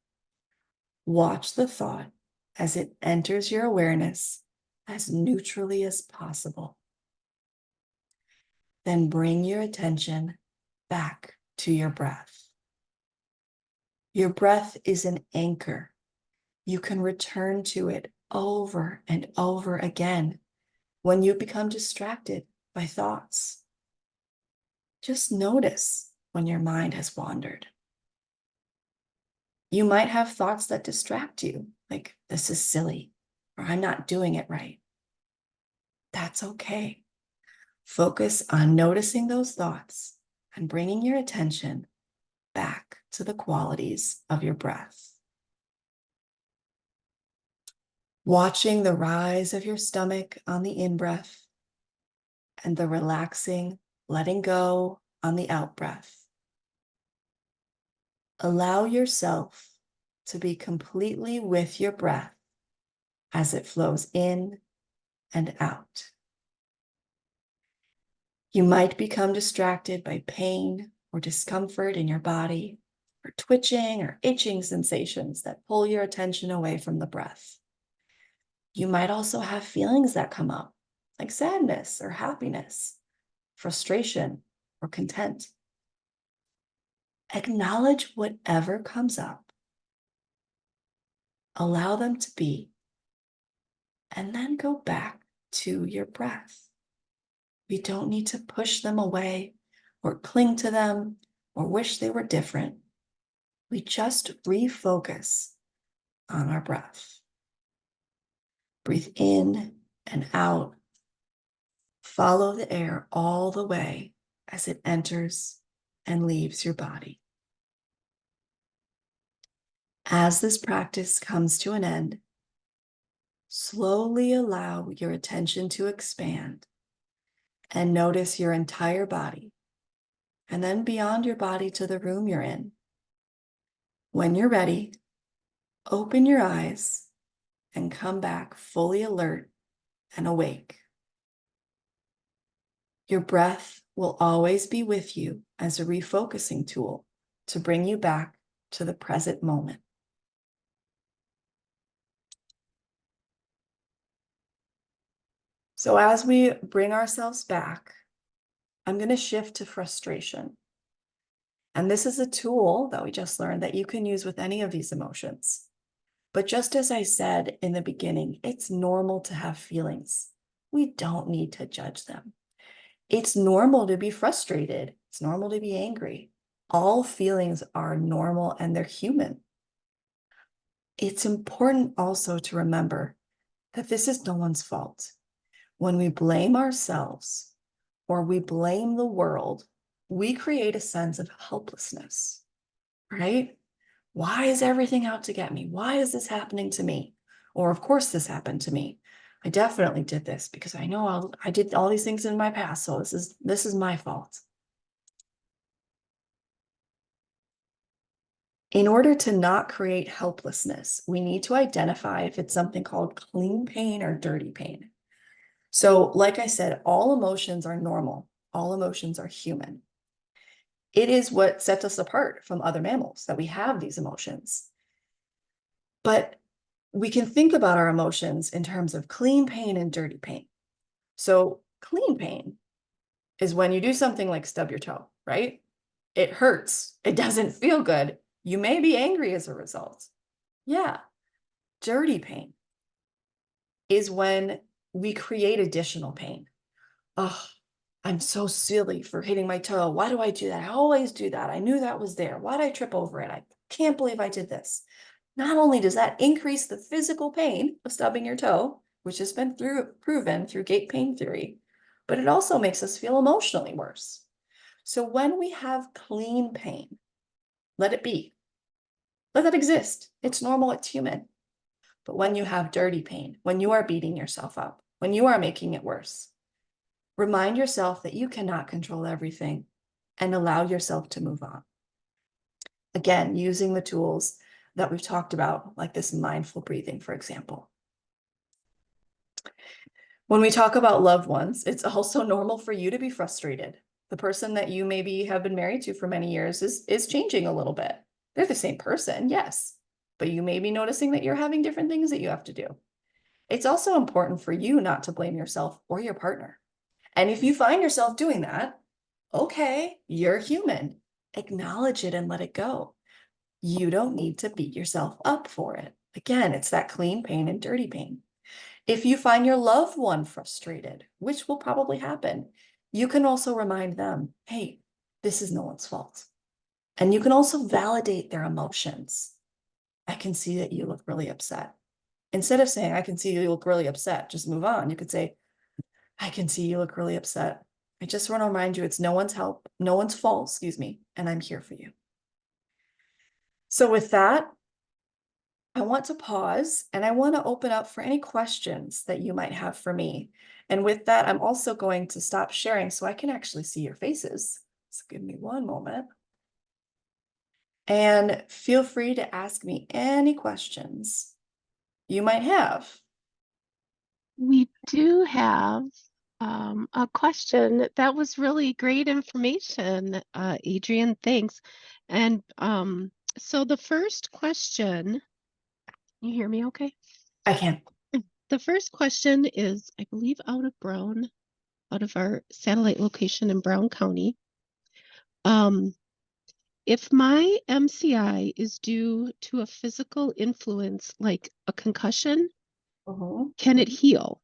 Watch the thought as it enters your awareness as neutrally as possible. Then bring your attention back to your breath. Your breath is an anchor. You can return to it over and over again when you become distracted by thoughts. Just notice when your mind has wandered. You might have thoughts that distract you, like, this is silly, or I'm not doing it right. That's okay. Focus on noticing those thoughts and bringing your attention back to the qualities of your breath. Watching the rise of your stomach on the in-breath and the relaxing, letting go on the out-breath. Allow yourself to be completely with your breath as it flows in and out. You might become distracted by pain or discomfort in your body, or twitching or itching sensations that pull your attention away from the breath. You might also have feelings that come up, like sadness or happiness, frustration or content. Acknowledge whatever comes up. Allow them to be, and then go back to your breath. We don't need to push them away or cling to them or wish they were different. We just refocus on our breath. Breathe in and out. Follow the air all the way as it enters and leaves your body. As this practice comes to an end, slowly allow your attention to expand and notice your entire body, and then beyond your body to the room you're in. When you're ready, open your eyes and come back fully alert and awake. Your breath will always be with you as a refocusing tool to bring you back to the present moment. So as we bring ourselves back, I'm going to shift to frustration. And this is a tool that we just learned that you can use with any of these emotions. But just as I said in the beginning, it's normal to have feelings. We don't need to judge them. It's normal to be frustrated. It's normal to be angry. All feelings are normal and they're human. It's important also to remember that this is no one's fault. When we blame ourselves or we blame the world, we create a sense of helplessness, right? Why is everything out to get me? Why is this happening to me? Or of course this happened to me. I definitely did this because I know I did all these things in my past, so this is my fault. In order to not create helplessness, we need to identify if it's something called clean pain or dirty pain. So, like I said, all emotions are normal. All emotions are human. It is what sets us apart from other mammals that we have these emotions. But we can think about our emotions in terms of clean pain and dirty pain. So clean pain is when you do something like stub your toe, right? It hurts. It doesn't feel good. You may be angry as a result. Yeah. Dirty pain is when we create additional pain. Oh, I'm so silly for hitting my toe. Why do I do that? I always do that. I knew that was there. Why did I trip over it? I can't believe I did this. Not only does that increase the physical pain of stubbing your toe, which has been proven through gait pain theory, but it also makes us feel emotionally worse. So when we have clean pain, let it be. Let that exist. It's normal. It's human. But when you have dirty pain, when you are beating yourself up, when you are making it worse, remind yourself that you cannot control everything and allow yourself to move on. Again, using the tools that we've talked about, like this mindful breathing, for example. When we talk about loved ones, it's also normal for you to be frustrated. The person that you maybe have been married to for many years is changing a little bit. They're the same person, yes, but you may be noticing that you're having different things that you have to do. It's also important for you not to blame yourself or your partner. And if you find yourself doing that, okay, you're human. Acknowledge it and let it go. You don't need to beat yourself up for it. Again, it's that clean pain and dirty pain. If you find your loved one frustrated, which will probably happen, you can also remind them, hey, this is no one's fault. And you can also validate their emotions. I can see that you look really upset. Instead of saying, I can see you look really upset, just move on. You could say, I can see you look really upset. I just want to remind you it's no one's fault, and I'm here for you. So with that, I want to pause and I want to open up for any questions that you might have for me. And with that, I'm also going to stop sharing so I can actually see your faces. So give me one moment. And feel free to ask me any questions you might have.
We do have a question. That was really great information, Adrian. Thanks. And so the first question, you hear me okay?
I can.
The first question is, I believe, out of our satellite location in Brown County. If my MCI is due to a physical influence like a concussion, can it heal?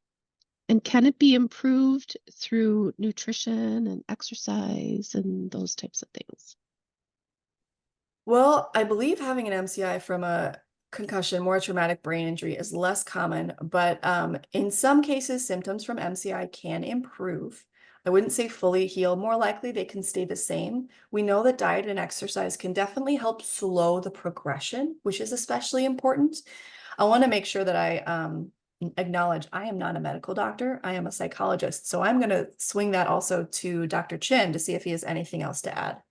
And can it be improved through nutrition and exercise and those types of things?
Well, I believe having an MCI from a concussion, more traumatic brain injury, is less common, but in some cases, symptoms from MCI can improve. I wouldn't say fully heal. More likely, they can stay the same. We know that diet and exercise can definitely help slow the progression, which is especially important. I want to make sure that I acknowledge I am not a medical doctor. I am a psychologist. So I'm going to swing that also to Dr. Chin to see if he has anything else to add.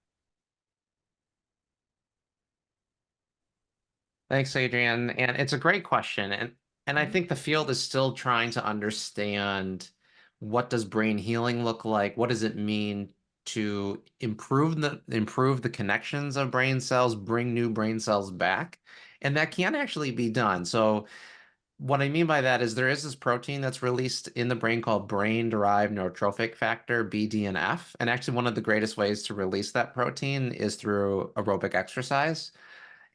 Thanks, Adrian. And it's a great question. And I think the field is still trying to understand, what does brain healing look like? What does it mean to improve the connections of brain cells, bring new brain cells back? And that can actually be done. So what I mean by that is there is this protein that's released in the brain called brain-derived neurotrophic factor, BDNF. And actually one of the greatest ways to release that protein is through aerobic exercise.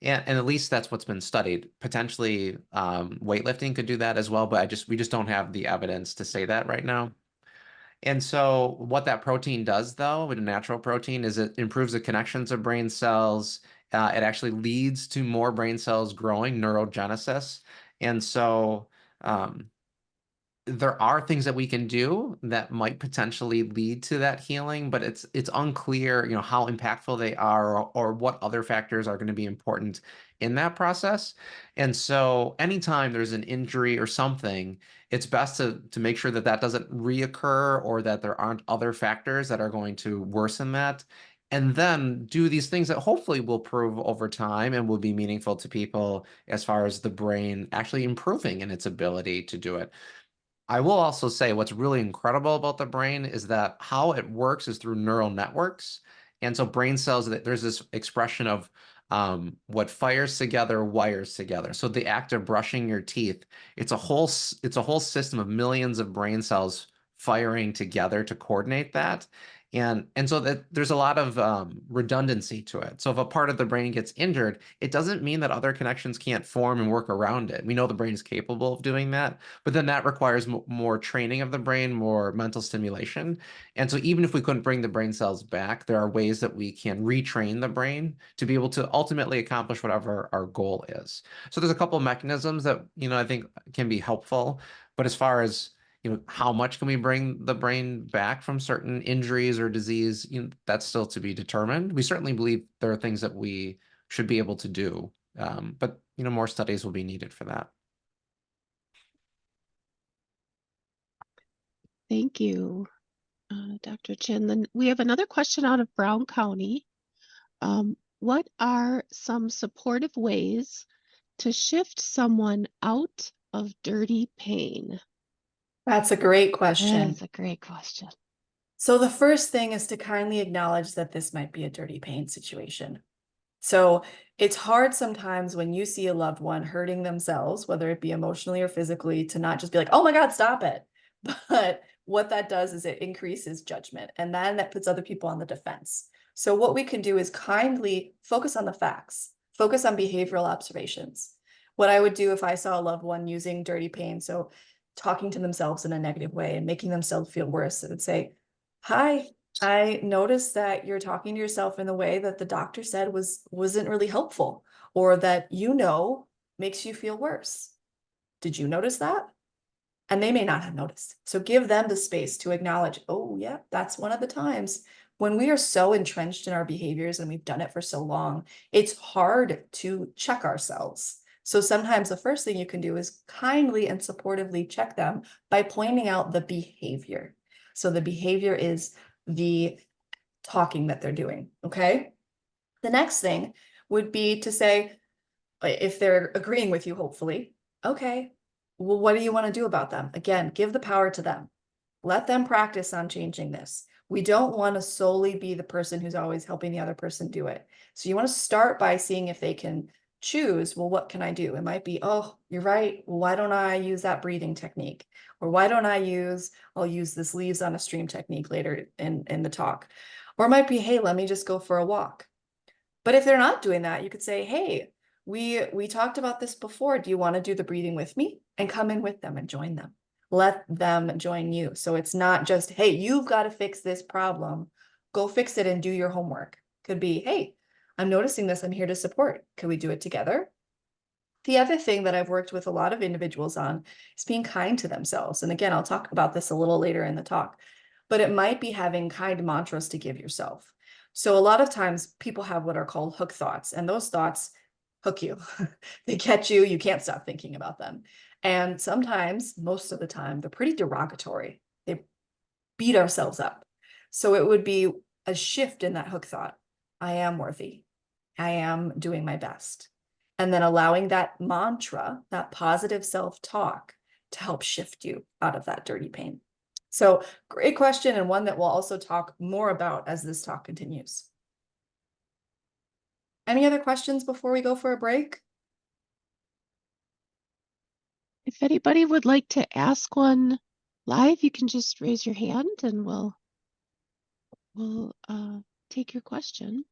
And at least that's what's been studied. Potentially, weightlifting could do that as well, but we just don't have the evidence to say that right now. And so what that protein does, though, with a natural protein, is it improves the connections of brain cells. It actually leads to more brain cells growing, neurogenesis. And so there are things that we can do that might potentially lead to that healing, but it's unclear, how impactful they are, or what other factors are going to be important in that process. And so anytime there's an injury or something, it's best to make sure that that doesn't reoccur, or that there aren't other factors that are going to worsen that. And then do these things that hopefully will prove over time and will be meaningful to people as far as the brain actually improving in its ability to do it. I will also say what's really incredible about the brain is that how it works is through neural networks. And so brain cells, there's this expression of what fires together wires together. So the act of brushing your teeth, it's a whole system of millions of brain cells firing together to coordinate that. And so that there's a lot of redundancy to it. So if a part of the brain gets injured, it doesn't mean that other connections can't form and work around it. We know the brain is capable of doing that, but then that requires more training of the brain, more mental stimulation. And so even if we couldn't bring the brain cells back, there are ways that we can retrain the brain to be able to ultimately accomplish whatever our goal is. So there's a couple of mechanisms that, I think can be helpful. But as far as how much can we bring the brain back from certain injuries or disease? That's still to be determined. We certainly believe there are things that we should be able to do, but more studies will be needed for that.
Thank you, Dr. Chin. Then we have another question out of Brown County. What are some supportive ways to shift someone out of dirty pain?
That's a great question.
That's a great question.
So the first thing is to kindly acknowledge that this might be a dirty pain situation. So it's hard sometimes when you see a loved one hurting themselves, whether it be emotionally or physically, to not just be like, oh my God, stop it. But what that does is it increases judgment, and then that puts other people on the defense. So what we can do is kindly focus on the facts, focus on behavioral observations. What I would do if I saw a loved one using dirty pain, so talking to themselves in a negative way and making themselves feel worse, I would say, hi, I noticed that you're talking to yourself in the way that the doctor said wasn't really helpful, or that makes you feel worse. Did you notice that? And they may not have noticed. So give them the space to acknowledge, oh yeah, that's one of the times when we are so entrenched in our behaviors and we've done it for so long, it's hard to check ourselves. So sometimes the first thing you can do is kindly and supportively check them by pointing out the behavior. So the behavior is the talking that they're doing, okay? The next thing would be to say, if they're agreeing with you, hopefully, okay, well, what do you want to do about them? Again, give the power to them. Let them practice on changing this. We don't want to solely be the person who's always helping the other person do it. So you want to start by seeing if they can choose, well, what can I do? It might be, oh, you're right. Why don't I use that breathing technique? Or why don't I'll use this leaves on a stream technique later in the talk. Or it might be, hey, let me just go for a walk. But if they're not doing that, you could say, hey, we talked about this before. Do you want to do the breathing with me? And come in with them and join them. Let them join you. So it's not just, hey, you've got to fix this problem. Go fix it and do your homework. Could be, hey, I'm noticing this. I'm here to support. Could we do it together? The other thing that I've worked with a lot of individuals on is being kind to themselves. And again, I'll talk about this a little later in the talk, but it might be having kind mantras to give yourself. So a lot of times people have what are called hook thoughts, and those thoughts hook you. They catch you. You can't stop thinking about them. And sometimes, most of the time, they're pretty derogatory. They beat ourselves up. So it would be a shift in that hook thought. I am worthy. I am doing my best. And then allowing that mantra, that positive self-talk, to help shift you out of that dirty pain. So great question, and one that we'll also talk more about as this talk continues. Any other questions before we go for a break?
If anybody would like to ask one live, you can just raise your hand and we'll take your question.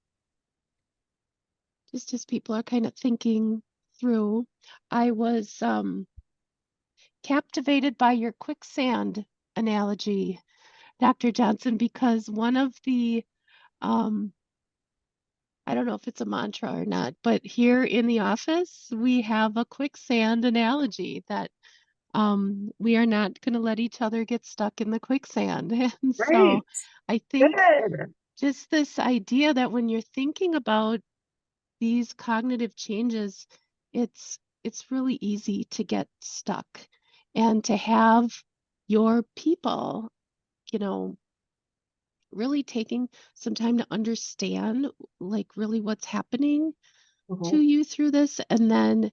Just as people are kind of thinking through. I was captivated by your quicksand analogy, Dr. Johnson, because one of the I don't know if it's a mantra or not, but here in the office, we have a quicksand analogy that we are not going to let each other get stuck in the quicksand. And so I think just this idea that when you're thinking about these cognitive changes, it's really easy to get stuck, and to have your people, really taking some time to understand like really what's happening to you through this, and then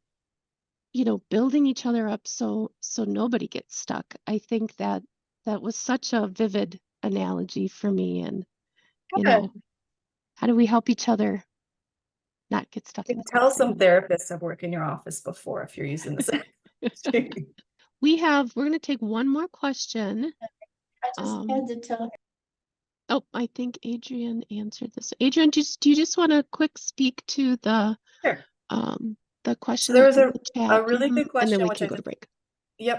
building each other up so nobody gets stuck. I think that was such a vivid analogy for me. And how do we help each other not get stuck in the
Tell some
quicksand?
therapists I've worked in your office before if you're using this.
We're going to take one more question.
I just had to tell.
Oh, I think Adrian answered this. Adrian, do you just want to quick speak to the
Sure.
The question
So there
that's
was
in the chat?
a really good question,
and then we
which
can
I
go to break.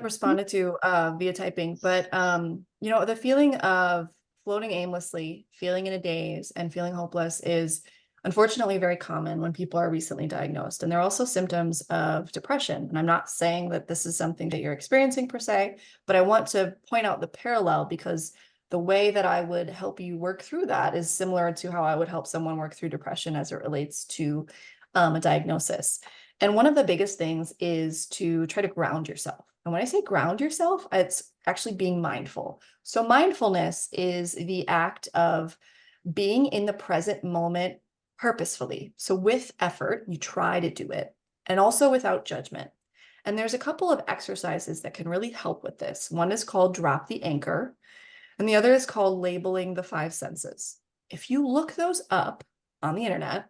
responded to via typing. But the feeling of floating aimlessly, feeling in a daze, and feeling hopeless is unfortunately very common when people are recently diagnosed. And they're also symptoms of depression. And I'm not saying that this is something that you're experiencing per se, but I want to point out the parallel, because the way that I would help you work through that is similar to how I would help someone work through depression as it relates to a diagnosis. And one of the biggest things is to try to ground yourself. And when I say ground yourself, it's actually being mindful. So mindfulness is the act of being in the present moment purposefully. So with effort, you try to do it, and also without judgment. And there's a couple of exercises that can really help with this. One is called Drop the Anchor, and the other is called Labeling the Five Senses. If you look those up on the internet,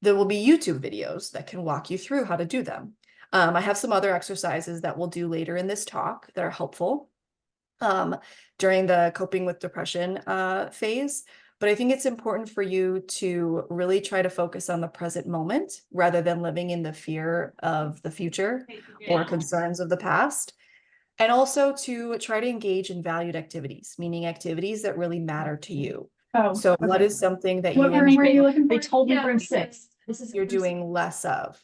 there will be YouTube videos that can walk you through how to do them. I have some other exercises that we'll do later in this talk that are helpful during the coping with depression phase. But I think it's important for you to really try to focus on the present moment rather than living in the fear of the future or concerns of the past. And also to try to engage in valued activities, meaning activities that really matter to you.
Oh,
So what
okay.
is something that
What
you
room were you
enjoy,
looking for? They told me room 6. This is
you're
room 6.
doing less of,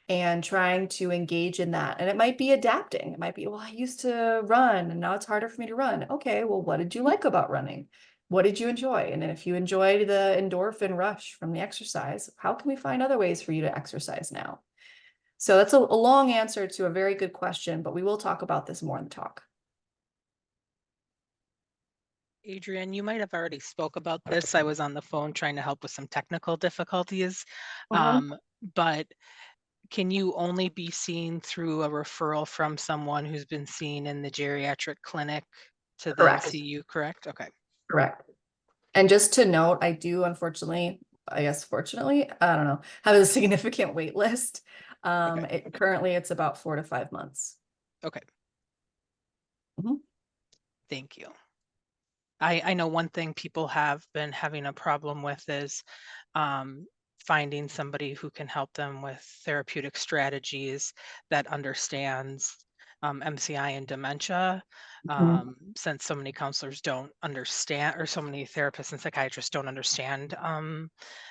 and trying to engage in that? And it might be adapting. It might be, well, I used to run and now it's harder for me to run. Okay, well, what did you like about running? What did you enjoy? And then if you enjoyed the endorphin rush from the exercise, how can we find other ways for you to exercise now? So that's a long answer to a very good question, but we will talk about this more in the talk.
Adrian, you might have already spoke about this. I was on the phone trying to help with some technical difficulties. But can you only be seen through a referral from someone who's been seen in the geriatric clinic to then
Correct.
see you, correct? Okay.
Correct. And just to note, I do, unfortunately, I guess fortunately, I don't know, have a significant wait list. Currently it's about 4 to 5 months.
Okay.
Mhm.
Thank you. I know one thing people have been having a problem with is finding somebody who can help them with therapeutic strategies that understands MCI and dementia, since so many counselors don't understand, or so many therapists and psychiatrists don't understand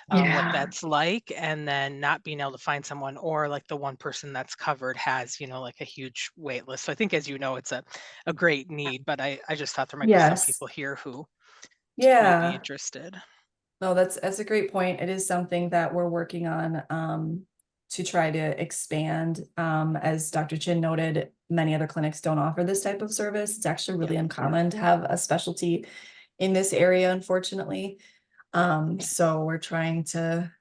what that's like, and then not being able to find someone, or like the one person that's covered has, like a huge wait list. So I think, as you know, it's a great need, but I just thought there might be some
Yes.
people here who may be
Yeah.
interested.
No, that's a great point. It is something that we're working on to try to expand. As Dr. Chin noted, many other clinics don't offer this type of service. It's actually really uncommon to have a specialty in this area, unfortunately. So we're trying to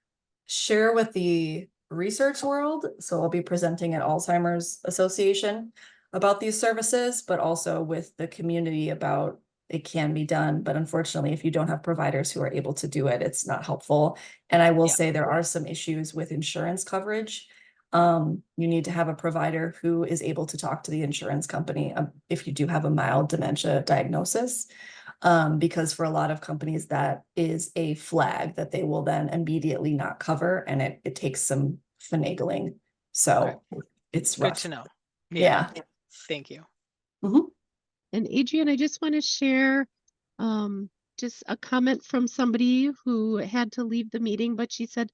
share with the research world. So I'll be presenting at Alzheimer's Association about these services, but also with the community about it can be done. But unfortunately, if you don't have providers who are able to do it, it's not helpful. And I will say there are some issues with insurance coverage. You need to have a provider who is able to talk to the insurance company if you do have a mild dementia diagnosis. Because for a lot of companies, that is a flag that they will then immediately not cover, and it takes some finagling. So it's
Good
rough.
to know.
Yeah.
Thank you.
And Adrian, I just want to share just a comment from somebody who had to leave the meeting, but she said,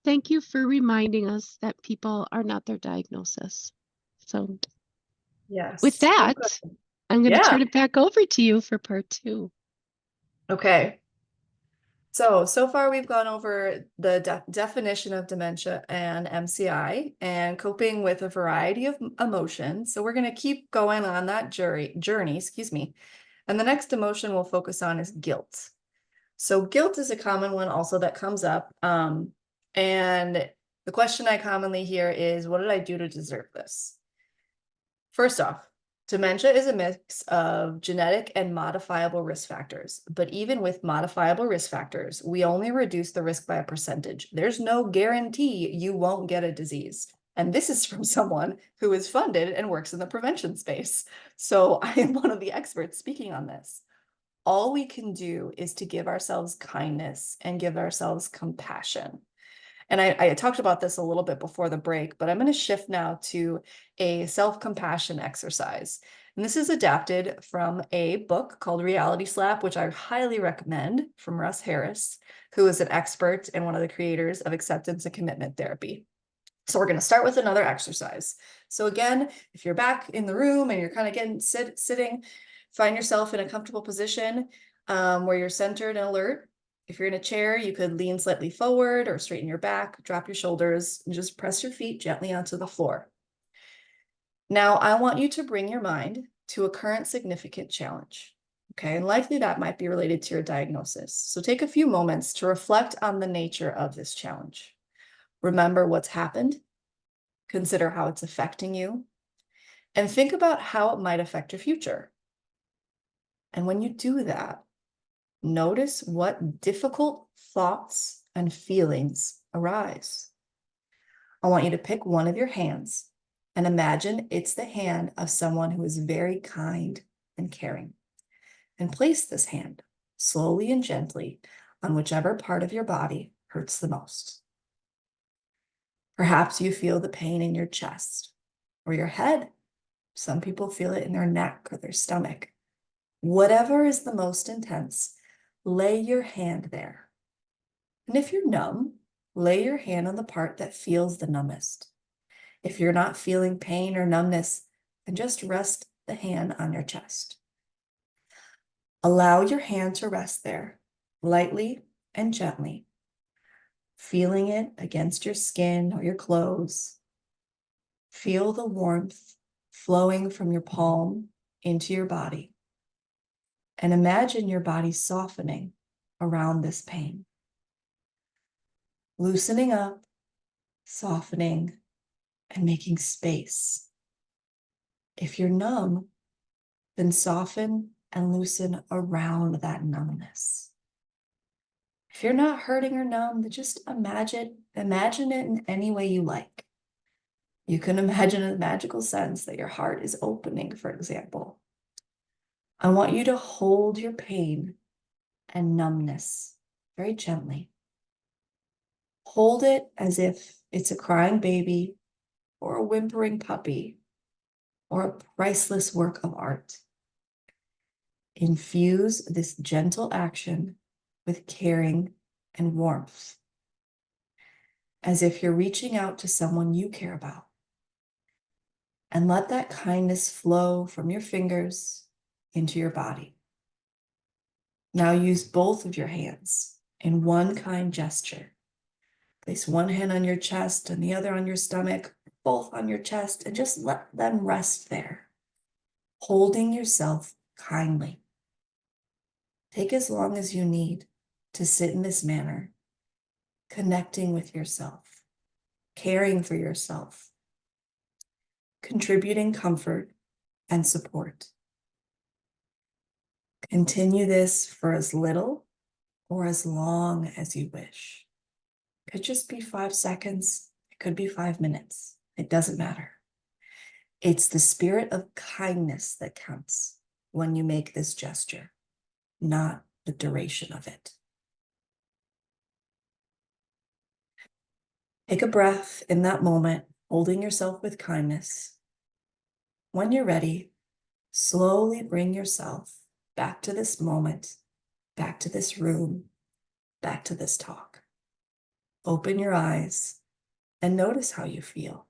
thank you for reminding us that people are not their diagnosis. So
Yes.
with that, I'm going to turn it back over to you for part 2.
Okay. So far we've gone over the definition of dementia and MCI and coping with a variety of emotions. So we're going to keep going on that journey, excuse me. And the next emotion we'll focus on is guilt. So guilt is a common one also that comes up. And the question I commonly hear is, what did I do to deserve this? First off, dementia is a mix of genetic and modifiable risk factors. But even with modifiable risk factors, we only reduce the risk by a percentage. There's no guarantee you won't get a disease. And this is from someone who is funded and works in the prevention space. So I am one of the experts speaking on this. All we can do is to give ourselves kindness and give ourselves compassion. And I talked about this a little bit before the break, but I'm going to shift now to a self-compassion exercise. And this is adapted from a book called Reality Slap, which I highly recommend, from Russ Harris, who is an expert and one of the creators of acceptance and commitment therapy. So we're going to start with another exercise. So again, if you're back in the room and you're kind of getting sitting, find yourself in a comfortable position where you're centered and alert. If you're in a chair, you could lean slightly forward or straighten your back, drop your shoulders, and just press your feet gently onto the floor. Now, I want you to bring your mind to a current significant challenge. Okay, and likely that might be related to your diagnosis. So take a few moments to reflect on the nature of this challenge. Remember what's happened, consider how it's affecting you, and think about how it might affect your future. And when you do that, notice what difficult thoughts and feelings arise. I want you to pick one of your hands and imagine it's the hand of someone who is very kind and caring. And place this hand slowly and gently on whichever part of your body hurts the most. Perhaps you feel the pain in your chest or your head. Some people feel it in their neck or their stomach. Whatever is the most intense, lay your hand there. And if you're numb, lay your hand on the part that feels the numbest. If you're not feeling pain or numbness, then just rest the hand on your chest. Allow your hand to rest there, lightly and gently, feeling it against your skin or your clothes. Feel the warmth flowing from your palm into your body. And imagine your body softening around this pain. Loosening up, softening, and making space. If you're numb, then soften and loosen around that numbness. If you're not hurting or numb, then just imagine it in any way you like. You can imagine a magical sense that your heart is opening, for example. I want you to hold your pain and numbness very gently. Hold it as if it's a crying baby or a whimpering puppy or a priceless work of art. Infuse this gentle action with caring and warmth, as if you're reaching out to someone you care about. And let that kindness flow from your fingers into your body. Now use both of your hands in one kind gesture. Place one hand on your chest and the other on your stomach, both on your chest, and just let them rest there, holding yourself kindly. Take as long as you need to sit in this manner, connecting with yourself, caring for yourself, contributing comfort and support. Continue this for as little or as long as you wish. It could just be 5 seconds. It could be 5 minutes. It doesn't matter. It's the spirit of kindness that counts when you make this gesture, not the duration of it. Take a breath in that moment, holding yourself with kindness. When you're ready, slowly bring yourself back to this moment, back to this room, back to this talk. Open your eyes and notice how you feel.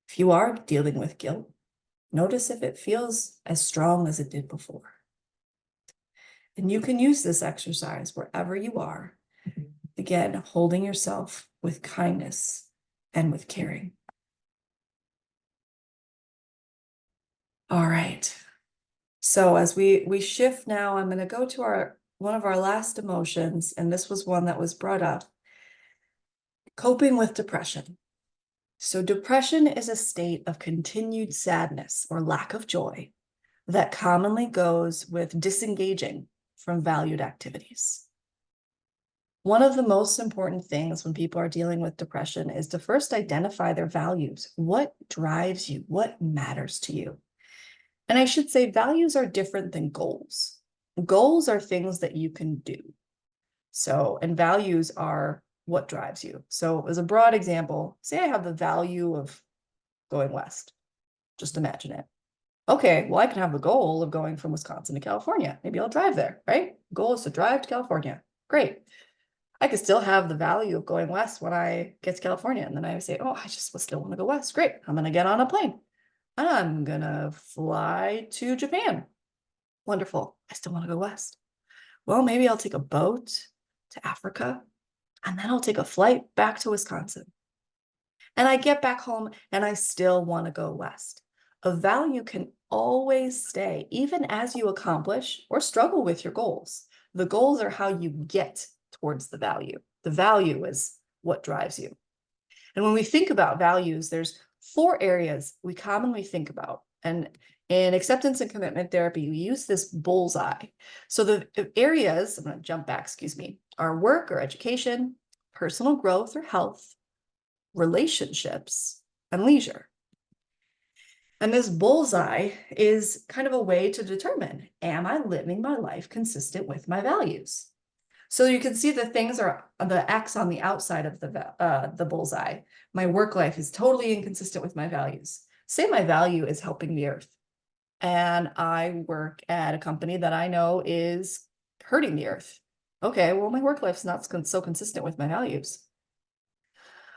If you are dealing with guilt, notice if it feels as strong as it did before. And you can use this exercise wherever you are. Again, holding yourself with kindness and with caring. All right. So as we shift now, I'm going to go to one of our last emotions, and this was one that was brought up. Coping with depression. So depression is a state of continued sadness or lack of joy that commonly goes with disengaging from valued activities. One of the most important things when people are dealing with depression is to first identify their values. What drives you? What matters to you? And I should say values are different than goals. Goals are things that you can do. So, and values are what drives you. So as a broad example, say I have the value of going west. Just imagine it. Okay, well, I can have the goal of going from Wisconsin to California. Maybe I'll drive there, right? Goal is to drive to California. Great. I could still have the value of going west when I get to California. And then I say, oh, I just still want to go west. Great. I'm going to get on a plane. I'm going to fly to Japan. Wonderful. I still want to go west. Well, maybe I'll take a boat to Africa, and then I'll take a flight back to Wisconsin. And I get back home and I still want to go west. A value can always stay, even as you accomplish or struggle with your goals. The goals are how you get towards the value. The value is what drives you. And when we think about values, there's 4 areas we commonly think about. And in acceptance and commitment therapy, we use this bullseye. So the areas, I'm going to jump back, excuse me, are work or education, personal growth or health, relationships, and leisure. And this bullseye is kind of a way to determine, am I living my life consistent with my values? So you can see the things are the X on the outside of the bullseye. My work life is totally inconsistent with my values. Say my value is helping the earth, and I work at a company that I know is hurting the earth. Okay, well, my work life's not so consistent with my values.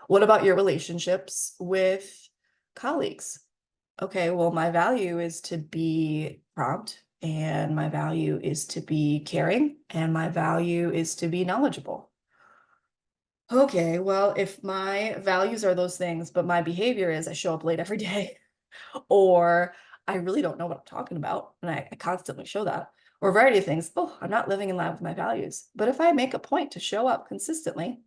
What about your relationships with colleagues? Okay, well, my value is to be prompt, and my value is to be caring, and my value is to be knowledgeable. Okay, well, if my values are those things, but my behavior is I show up late every day, or I really don't know what I'm talking about, and I constantly show that, or a variety of things, oh, I'm not living in line with my values. But if I make a point to show up consistently,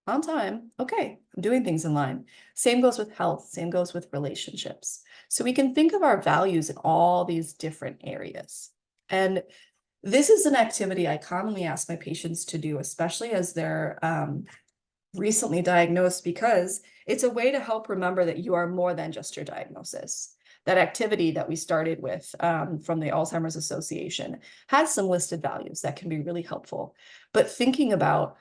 on time, okay, I'm doing things in line. Same goes with health, same goes with relationships. So we can think of our values in all these different areas. And this is an activity I commonly ask my patients to do, especially as they're recently diagnosed, because it's a way to help remember that you are more than just your diagnosis. That activity that we started with from the Alzheimer's Association has some listed values that can be really helpful. But thinking about,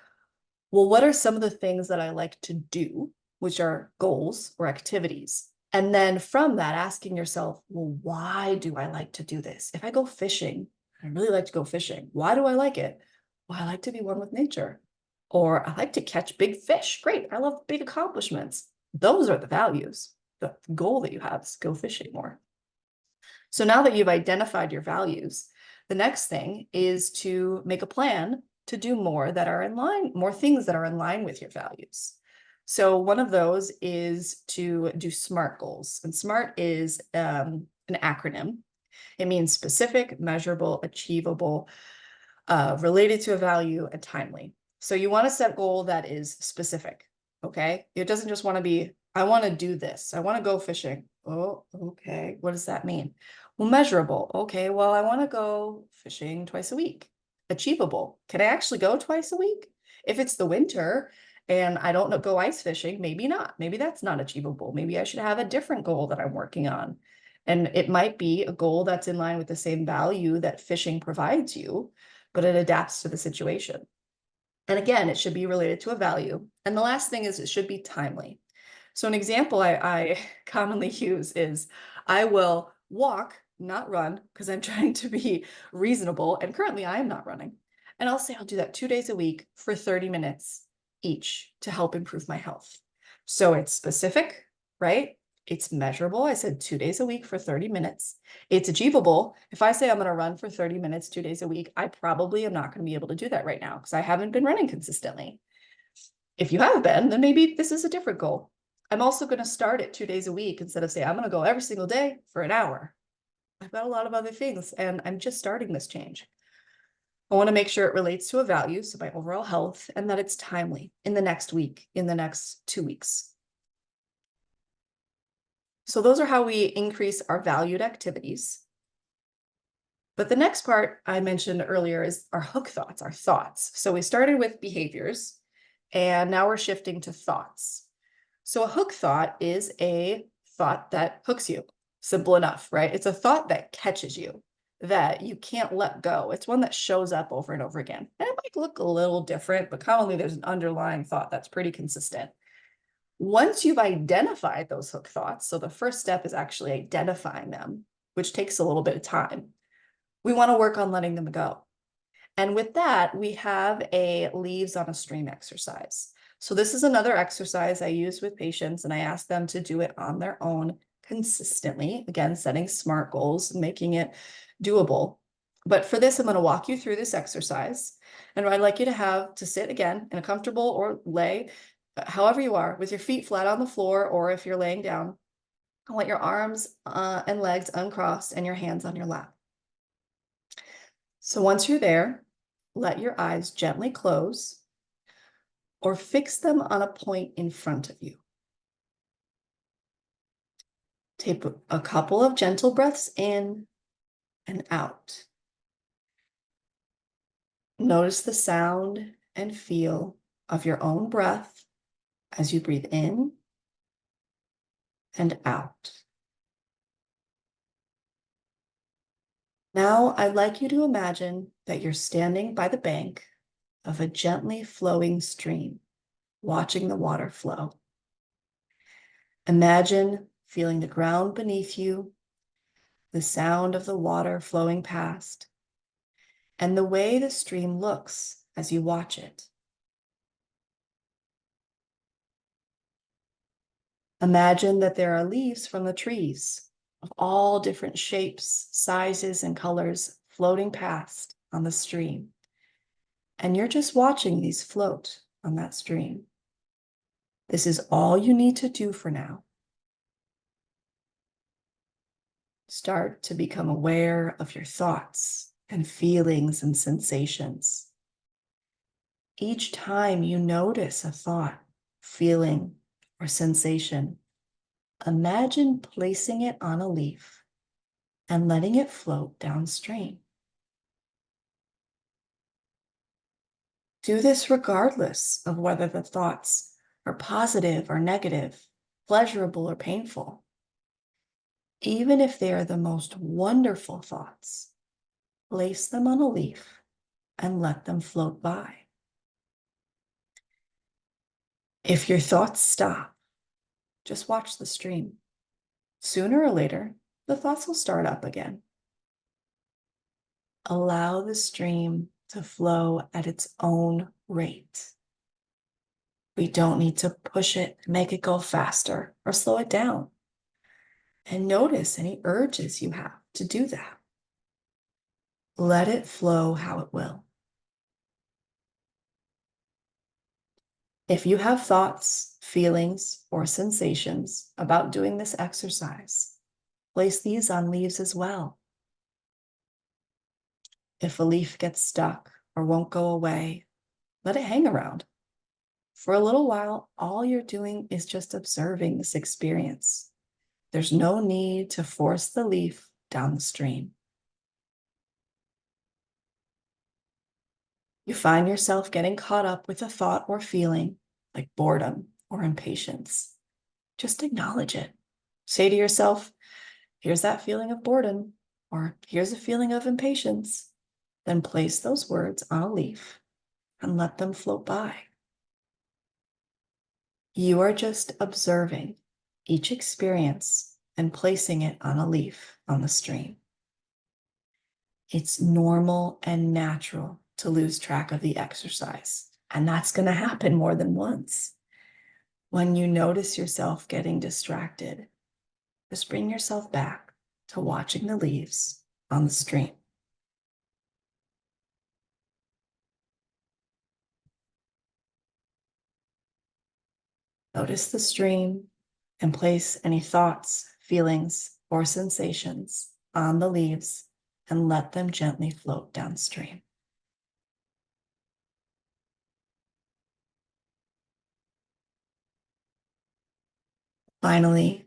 well, what are some of the things that I like to do, which are goals or activities? And then from that, asking yourself, well, why do I like to do this? If I go fishing, I really like to go fishing. Why do I like it? Well, I like to be one with nature. Or I like to catch big fish. Great. I love big accomplishments. Those are the values. The goal that you have is go fishing more. So now that you've identified your values, the next thing is to make a plan to do more that are in line, more things that are in line with your values. So one of those is to do SMART goals. And SMART is an acronym. It means specific, measurable, achievable, related to a value, and timely. So you want to set a goal that is specific, okay? It doesn't just want to be, I want to do this. I want to go fishing. Oh, okay. What does that mean? Well, measurable. Okay, well, I want to go fishing twice a week. Achievable. Can I actually go twice a week? If it's the winter and I don't go ice fishing, maybe not. Maybe that's not achievable. Maybe I should have a different goal that I'm working on. And it might be a goal that's in line with the same value that fishing provides you, but it adapts to the situation. And again, it should be related to a value. And the last thing is it should be timely. So an example I commonly use is I will walk, not run, because I'm trying to be reasonable. And currently I am not running. And I'll say I'll do that 2 days a week for 30 minutes each to help improve my health. So it's specific, right? It's measurable. I said 2 days a week for 30 minutes. It's achievable. If I say I'm going to run for 30 minutes, 2 days a week, I probably am not going to be able to do that right now because I haven't been running consistently. If you have been, then maybe this is a different goal. I'm also going to start at 2 days a week instead of say, I'm going to go every single day for an hour. I've got a lot of other things and I'm just starting this change. I want to make sure it relates to a value, so my overall health, and that it's timely in the next week, in the next 2 weeks. So those are how we increase our valued activities. But the next part I mentioned earlier is our hook thoughts, our thoughts. So we started with behaviors and now we're shifting to thoughts. So a hook thought is a thought that hooks you. Simple enough, right? It's a thought that catches you, that you can't let go. It's one that shows up over and over again. And it might look a little different, but commonly there's an underlying thought that's pretty consistent. Once you've identified those hook thoughts, so the first step is actually identifying them, which takes a little bit of time. We want to work on letting them go. And with that, we have a leaves on a stream exercise. So this is another exercise I use with patients, and I ask them to do it on their own consistently. Again, setting SMART goals, making it doable. But for this, I'm going to walk you through this exercise. And I'd like you to have to sit again in a comfortable or lay, however you are, with your feet flat on the floor, or if you're laying down, I want your arms and legs uncrossed and your hands on your lap. So once you're there, let your eyes gently close or fix them on a point in front of you. Take a couple of gentle breaths in and out. Notice the sound and feel of your own breath as you breathe in and out. Now, I'd like you to imagine that you're standing by the bank of a gently flowing stream, watching the water flow. Imagine feeling the ground beneath you, the sound of the water flowing past, and the way the stream looks as you watch it. Imagine that there are leaves from the trees of all different shapes, sizes, and colors floating past on the stream. And you're just watching these float on that stream. This is all you need to do for now. Start to become aware of your thoughts and feelings and sensations. Each time you notice a thought, feeling, or sensation, imagine placing it on a leaf and letting it float downstream. Do this regardless of whether the thoughts are positive or negative, pleasurable or painful. Even if they are the most wonderful thoughts, place them on a leaf and let them float by. If your thoughts stop, just watch the stream. Sooner or later, the thoughts will start up again. Allow the stream to flow at its own rate. We don't need to push it, make it go faster, or slow it down. And notice any urges you have to do that. Let it flow how it will. If you have thoughts, feelings, or sensations about doing this exercise, place these on leaves as well. If a leaf gets stuck or won't go away, let it hang around. For a little while, all you're doing is just observing this experience. There's no need to force the leaf down the stream. You find yourself getting caught up with a thought or feeling like boredom or impatience. Just acknowledge it. Say to yourself, here's that feeling of boredom, or here's a feeling of impatience. Then place those words on a leaf and let them float by. You are just observing each experience and placing it on a leaf on the stream. It's normal and natural to lose track of the exercise, and that's going to happen more than once. When you notice yourself getting distracted, just bring yourself back to watching the leaves on the stream. Notice the stream and place any thoughts, feelings, or sensations on the leaves and let them gently float downstream. Finally,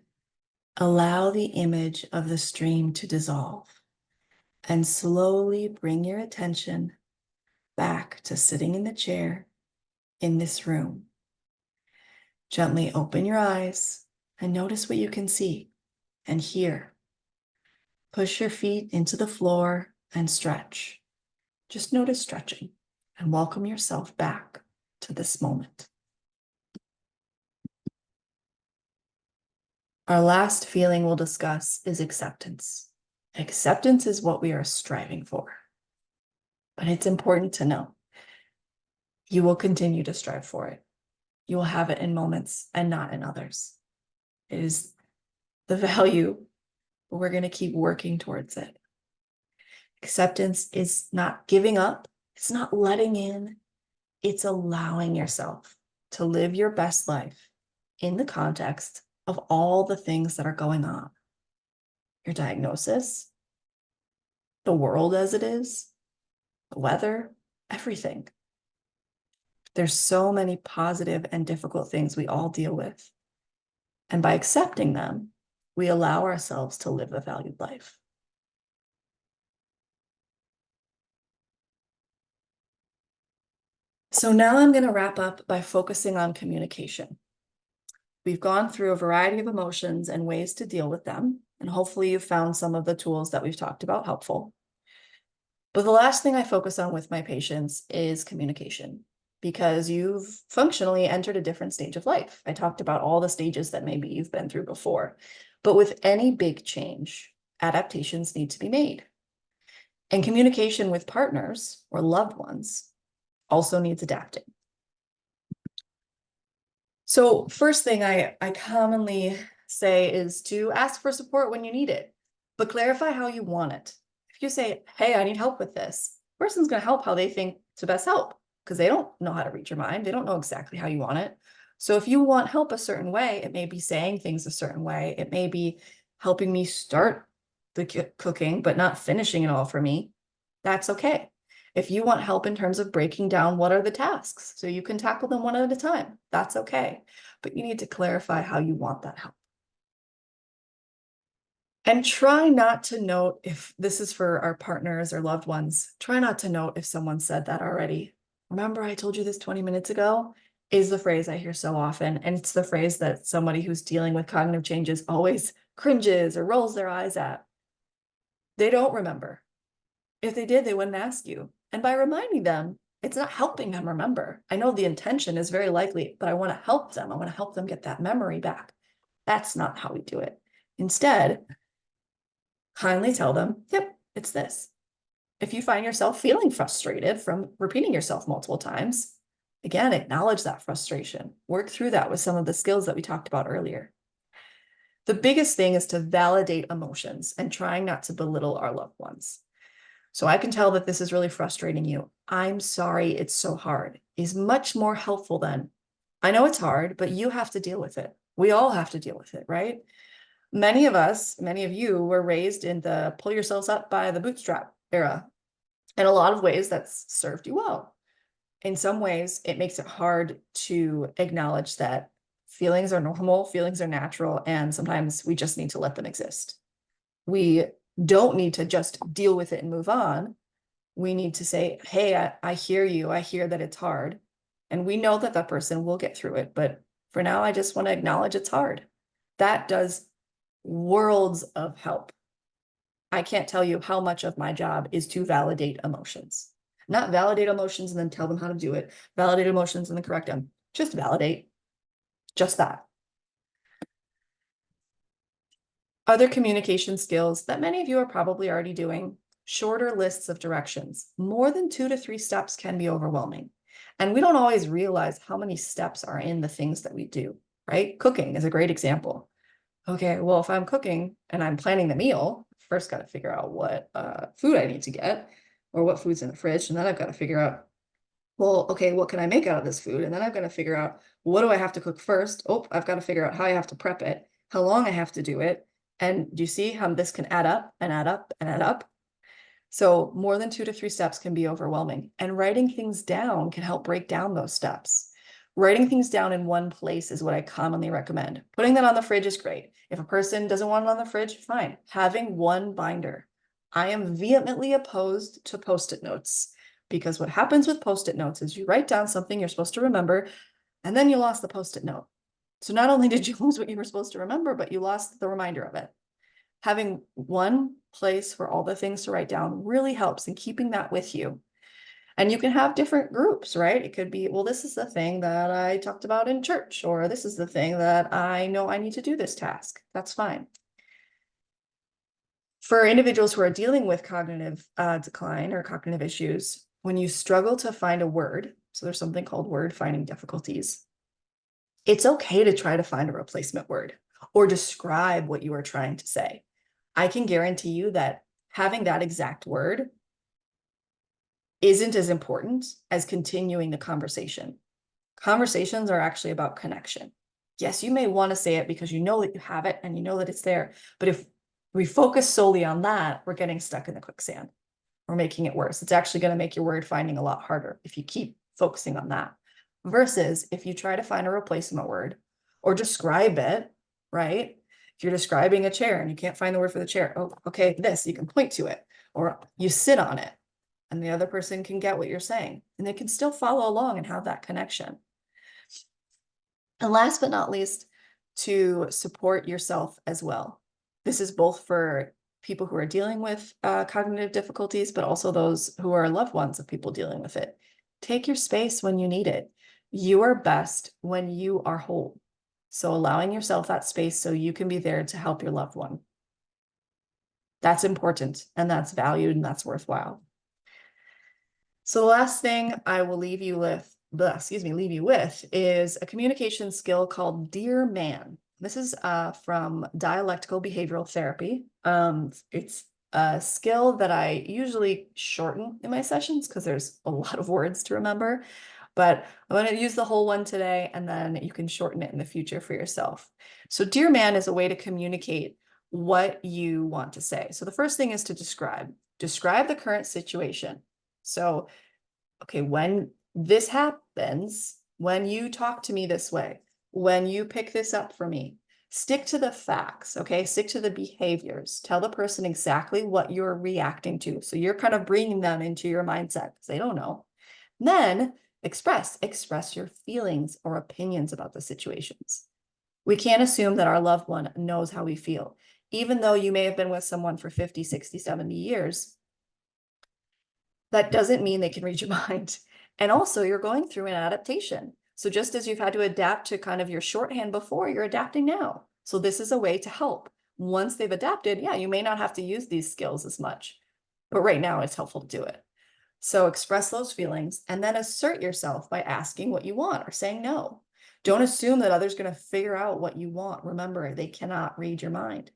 allow the image of the stream to dissolve and slowly bring your attention back to sitting in the chair in this room. Gently open your eyes and notice what you can see and hear. Push your feet into the floor and stretch. Just notice stretching and welcome yourself back to this moment. Our last feeling we'll discuss is acceptance. Acceptance is what we are striving for. But it's important to know you will continue to strive for it. You will have it in moments and not in others. It is the value, but we're going to keep working towards it. Acceptance is not giving up. It's not letting in. It's allowing yourself to live your best life in the context of all the things that are going on. Your diagnosis, the world as it is, the weather, everything. There's so many positive and difficult things we all deal with. And by accepting them, we allow ourselves to live a valued life. So now I'm going to wrap up by focusing on communication. We've gone through a variety of emotions and ways to deal with them, and hopefully you've found some of the tools that we've talked about helpful. But the last thing I focus on with my patients is communication, because you've functionally entered a different stage of life. I talked about all the stages that maybe you've been through before, but with any big change, adaptations need to be made. And communication with partners or loved ones also needs adapting. So first thing I commonly say is to ask for support when you need it, but clarify how you want it. If you say, hey, I need help with this, the person's going to help how they think to best help, because they don't know how to read your mind. They don't know exactly how you want it. So if you want help a certain way, it may be saying things a certain way. It may be helping me start the cooking, but not finishing it all for me. That's okay. If you want help in terms of breaking down what are the tasks so you can tackle them one at a time, that's okay. But you need to clarify how you want that help. And try not to note, if this is for our partners or loved ones, try not to note if someone said that already. Remember, I told you this 20 minutes ago, is the phrase I hear so often. And it's the phrase that somebody who's dealing with cognitive changes always cringes or rolls their eyes at. They don't remember. If they did, they wouldn't ask you. And by reminding them, it's not helping them remember. I know the intention is very likely, but I want to help them. I want to help them get that memory back. That's not how we do it. Instead, kindly tell them, yep, it's this. If you find yourself feeling frustrated from repeating yourself multiple times, again, acknowledge that frustration. Work through that with some of the skills that we talked about earlier. The biggest thing is to validate emotions and trying not to belittle our loved ones. So I can tell that this is really frustrating you. I'm sorry it's so hard is much more helpful than, I know it's hard, but you have to deal with it. We all have to deal with it, right? Many of us, many of you were raised in the pull yourselves up by the bootstrap era. In a lot of ways, that's served you well. In some ways, it makes it hard to acknowledge that feelings are normal, feelings are natural, and sometimes we just need to let them exist. We don't need to just deal with it and move on. We need to say, hey, I hear you. I hear that it's hard. And we know that that person will get through it. But for now, I just want to acknowledge it's hard. That does worlds of help. I can't tell you how much of my job is to validate emotions. Not validate emotions and then tell them how to do it. Validate emotions and then correct them. Just validate. Just that. Other communication skills that many of you are probably already doing: shorter lists of directions. More than 2 to 3 steps can be overwhelming. And we don't always realize how many steps are in the things that we do, right? Cooking is a great example. Okay, well, if I'm cooking and I'm planning the meal, first got to figure out what food I need to get or what food's in the fridge. And then I've got to figure out, well, okay, what can I make out of this food? And then I've got to figure out, what do I have to cook first? Oh, I've got to figure out how I have to prep it, how long I have to do it. And do you see how this can add up and add up and add up? So more than 2 to 3 steps can be overwhelming, and writing things down can help break down those steps. Writing things down in one place is what I commonly recommend. Putting that on the fridge is great. If a person doesn't want it on the fridge, fine. Having one binder. I am vehemently opposed to Post-it notes, because what happens with Post-it notes is you write down something you're supposed to remember, and then you lost the Post-it note. So not only did you lose what you were supposed to remember, but you lost the reminder of it. Having one place for all the things to write down really helps in keeping that with you. And you can have different groups, right? It could be, well, this is the thing that I talked about in church, or this is the thing that I know I need to do this task. That's fine. For individuals who are dealing with cognitive decline or cognitive issues, when you struggle to find a word, so there's something called word finding difficulties, it's okay to try to find a replacement word or describe what you are trying to say. I can guarantee you that having that exact word isn't as important as continuing the conversation. Conversations are actually about connection. Yes, you may want to say it because you know that you have it and you know that it's there. But if we focus solely on that, we're getting stuck in the quicksand. We're making it worse. It's actually going to make your word finding a lot harder if you keep focusing on that. Versus if you try to find a replacement word or describe it, right? If you're describing a chair and you can't find the word for the chair, oh, okay, this, you can point to it, or you sit on it and the other person can get what you're saying and they can still follow along and have that connection. And last but not least, to support yourself as well. This is both for people who are dealing with cognitive difficulties, but also those who are loved ones of people dealing with it. Take your space when you need it. You are best when you are whole. So allowing yourself that space so you can be there to help your loved one. That's important and that's valued and that's worthwhile. So the last thing I will leave you with is a communication skill called Dear Man. This is from dialectical behavioral therapy. It's a skill that I usually shorten in my sessions because there's a lot of words to remember, but I'm going to use the whole one today and then you can shorten it in the future for yourself. So Dear Man is a way to communicate what you want to say. So the first thing is to describe the current situation. So, okay, when this happens, when you talk to me this way, when you pick this up for me, stick to the facts, okay? Stick to the behaviors. Tell the person exactly what you're reacting to. So you're kind of bringing them into your mindset because they don't know. Then express your feelings or opinions about the situations. We can't assume that our loved one knows how we feel. Even though you may have been with someone for 50, 60, 70 years, that doesn't mean they can read your mind. And also you're going through an adaptation. So just as you've had to adapt to kind of your shorthand before, you're adapting now. So this is a way to help. Once they've adapted, yeah, you may not have to use these skills as much, but right now it's helpful to do it. So express those feelings and then assert yourself by asking what you want or saying no. Don't assume that others are going to figure out what you want. Remember, they cannot read your mind.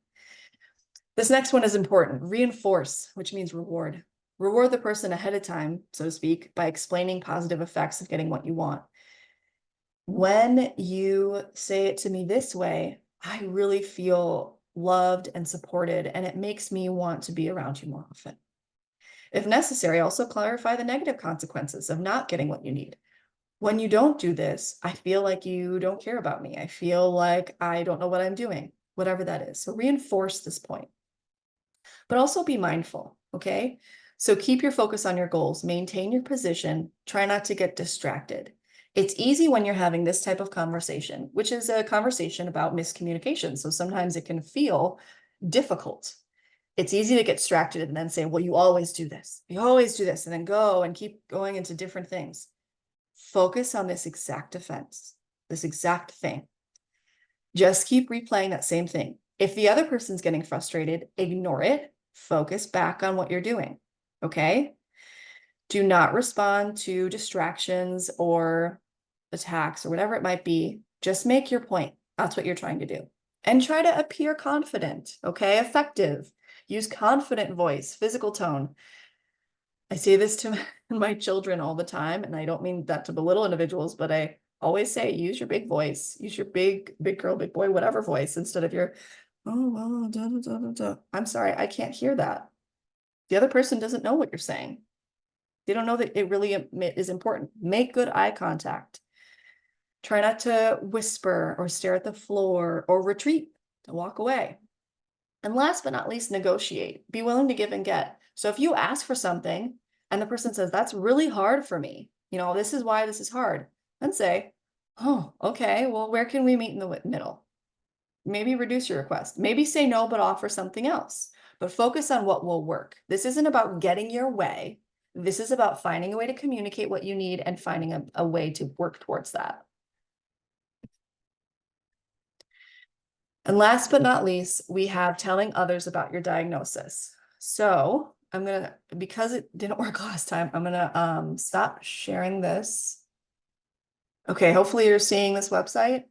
This next one is important. Reinforce, which means reward. Reward the person ahead of time, so to speak, by explaining positive effects of getting what you want. When you say it to me this way, I really feel loved and supported, and it makes me want to be around you more often. If necessary, also clarify the negative consequences of not getting what you need. When you don't do this, I feel like you don't care about me. I feel like I don't know what I'm doing, whatever that is. So reinforce this point. But also be mindful, okay? So keep your focus on your goals, maintain your position, try not to get distracted. It's easy when you're having this type of conversation, which is a conversation about miscommunication. So sometimes it can feel difficult. It's easy to get distracted and then say, well, you always do this. You always do this, and then go and keep going into different things. Focus on this exact offense, this exact thing. Just keep replaying that same thing. If the other person's getting frustrated, ignore it. Focus back on what you're doing, okay? Do not respond to distractions or attacks or whatever it might be. Just make your point. That's what you're trying to do. And try to appear confident, okay? Effective. Use confident voice, physical tone. I say this to my children all the time, and I don't mean that to belittle individuals, but I always say, use your big voice, use your big girl, big boy, whatever voice, instead of your, oh, da, da, da, da, da. I'm sorry, I can't hear that. The other person doesn't know what you're saying. They don't know that it really is important. Make good eye contact. Try not to whisper or stare at the floor or retreat, to walk away. And last but not least, negotiate. Be willing to give and get. So if you ask for something and the person says, that's really hard for me, this is why this is hard, then say, oh, okay, well, where can we meet in the middle? Maybe reduce your request. Maybe say no, but offer something else. But focus on what will work. This isn't about getting your way. This is about finding a way to communicate what you need and finding a way to work towards that. And last but not least, we have telling others about your diagnosis. So because it didn't work last time, I'm gonna stop sharing this. Okay, hopefully you're seeing this website,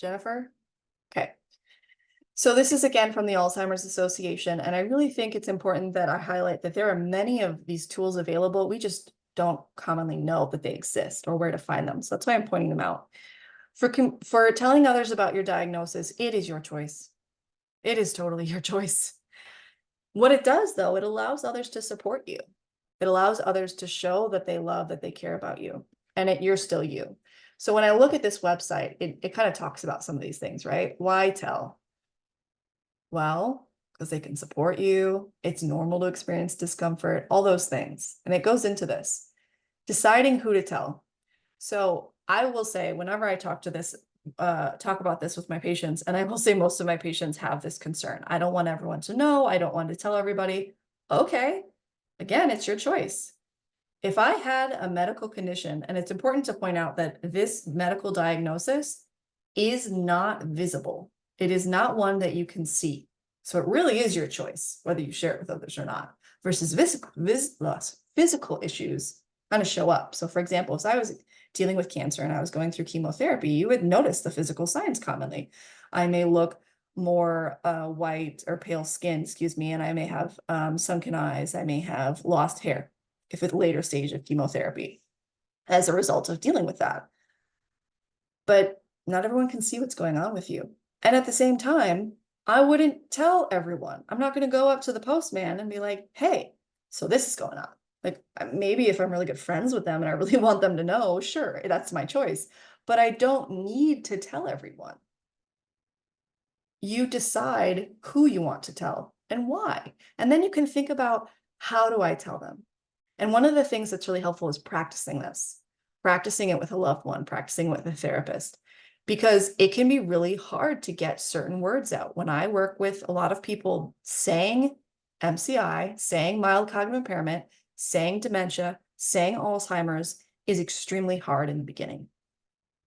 Jennifer. Okay. So this is again from the Alzheimer's Association, and I really think it's important that I highlight that there are many of these tools available. We just don't commonly know that they exist or where to find them. So that's why I'm pointing them out. For telling others about your diagnosis, it is your choice. It is totally your choice. What it does, though, it allows others to support you. It allows others to show that they love, that they care about you, and you're still you. So when I look at this website, it kind of talks about some of these things, right? Why tell? Well, because they can support you. It's normal to experience discomfort, all those things. And it goes into this, deciding who to tell. So I will say, whenever I talk about this with my patients, and I will say most of my patients have this concern. I don't want everyone to know. I don't want to tell everybody. Okay, again, it's your choice. If I had a medical condition, and it's important to point out that this medical diagnosis is not visible. It is not one that you can see. So it really is your choice, whether you share it with others or not, versus physical issues kind of show up. So for example, if I was dealing with cancer and I was going through chemotherapy, you would notice the physical signs commonly. I may look more white or pale skin, excuse me, and I may have sunken eyes. I may have lost hair if it's later stage of chemotherapy as a result of dealing with that. But not everyone can see what's going on with you. And at the same time, I wouldn't tell everyone. I'm not going to go up to the postman and be like, hey, so this is going on. Like, maybe if I'm really good friends with them and I really want them to know, sure, that's my choice. But I don't need to tell everyone. You decide who you want to tell and why. And then you can think about, how do I tell them? And one of the things that's really helpful is practicing this, practicing it with a loved one, practicing with a therapist, because it can be really hard to get certain words out. When I work with a lot of people, saying MCI, saying mild cognitive impairment, saying dementia, saying Alzheimer's is extremely hard in the beginning.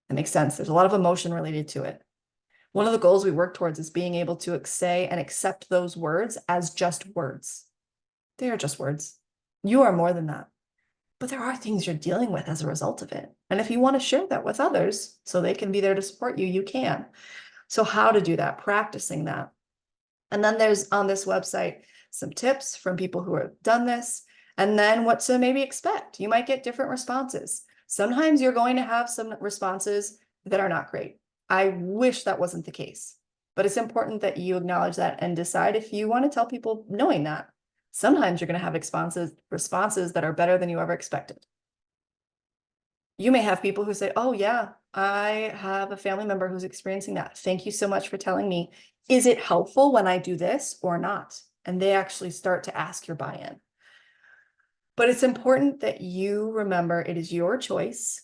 That makes sense. There's a lot of emotion related to it. One of the goals we work towards is being able to say and accept those words as just words. They are just words. You are more than that. But there are things you're dealing with as a result of it. And if you want to share that with others so they can be there to support you, you can. So how to do that, practicing that. And then there's on this website some tips from people who have done this, and then what to maybe expect. You might get different responses. Sometimes you're going to have some responses that are not great. I wish that wasn't the case, but it's important that you acknowledge that and decide if you want to tell people knowing that. Sometimes you're going to have responses that are better than you ever expected. You may have people who say, oh yeah, I have a family member who's experiencing that. Thank you so much for telling me. Is it helpful when I do this or not? And they actually start to ask your buy-in. But it's important that you remember it is your choice.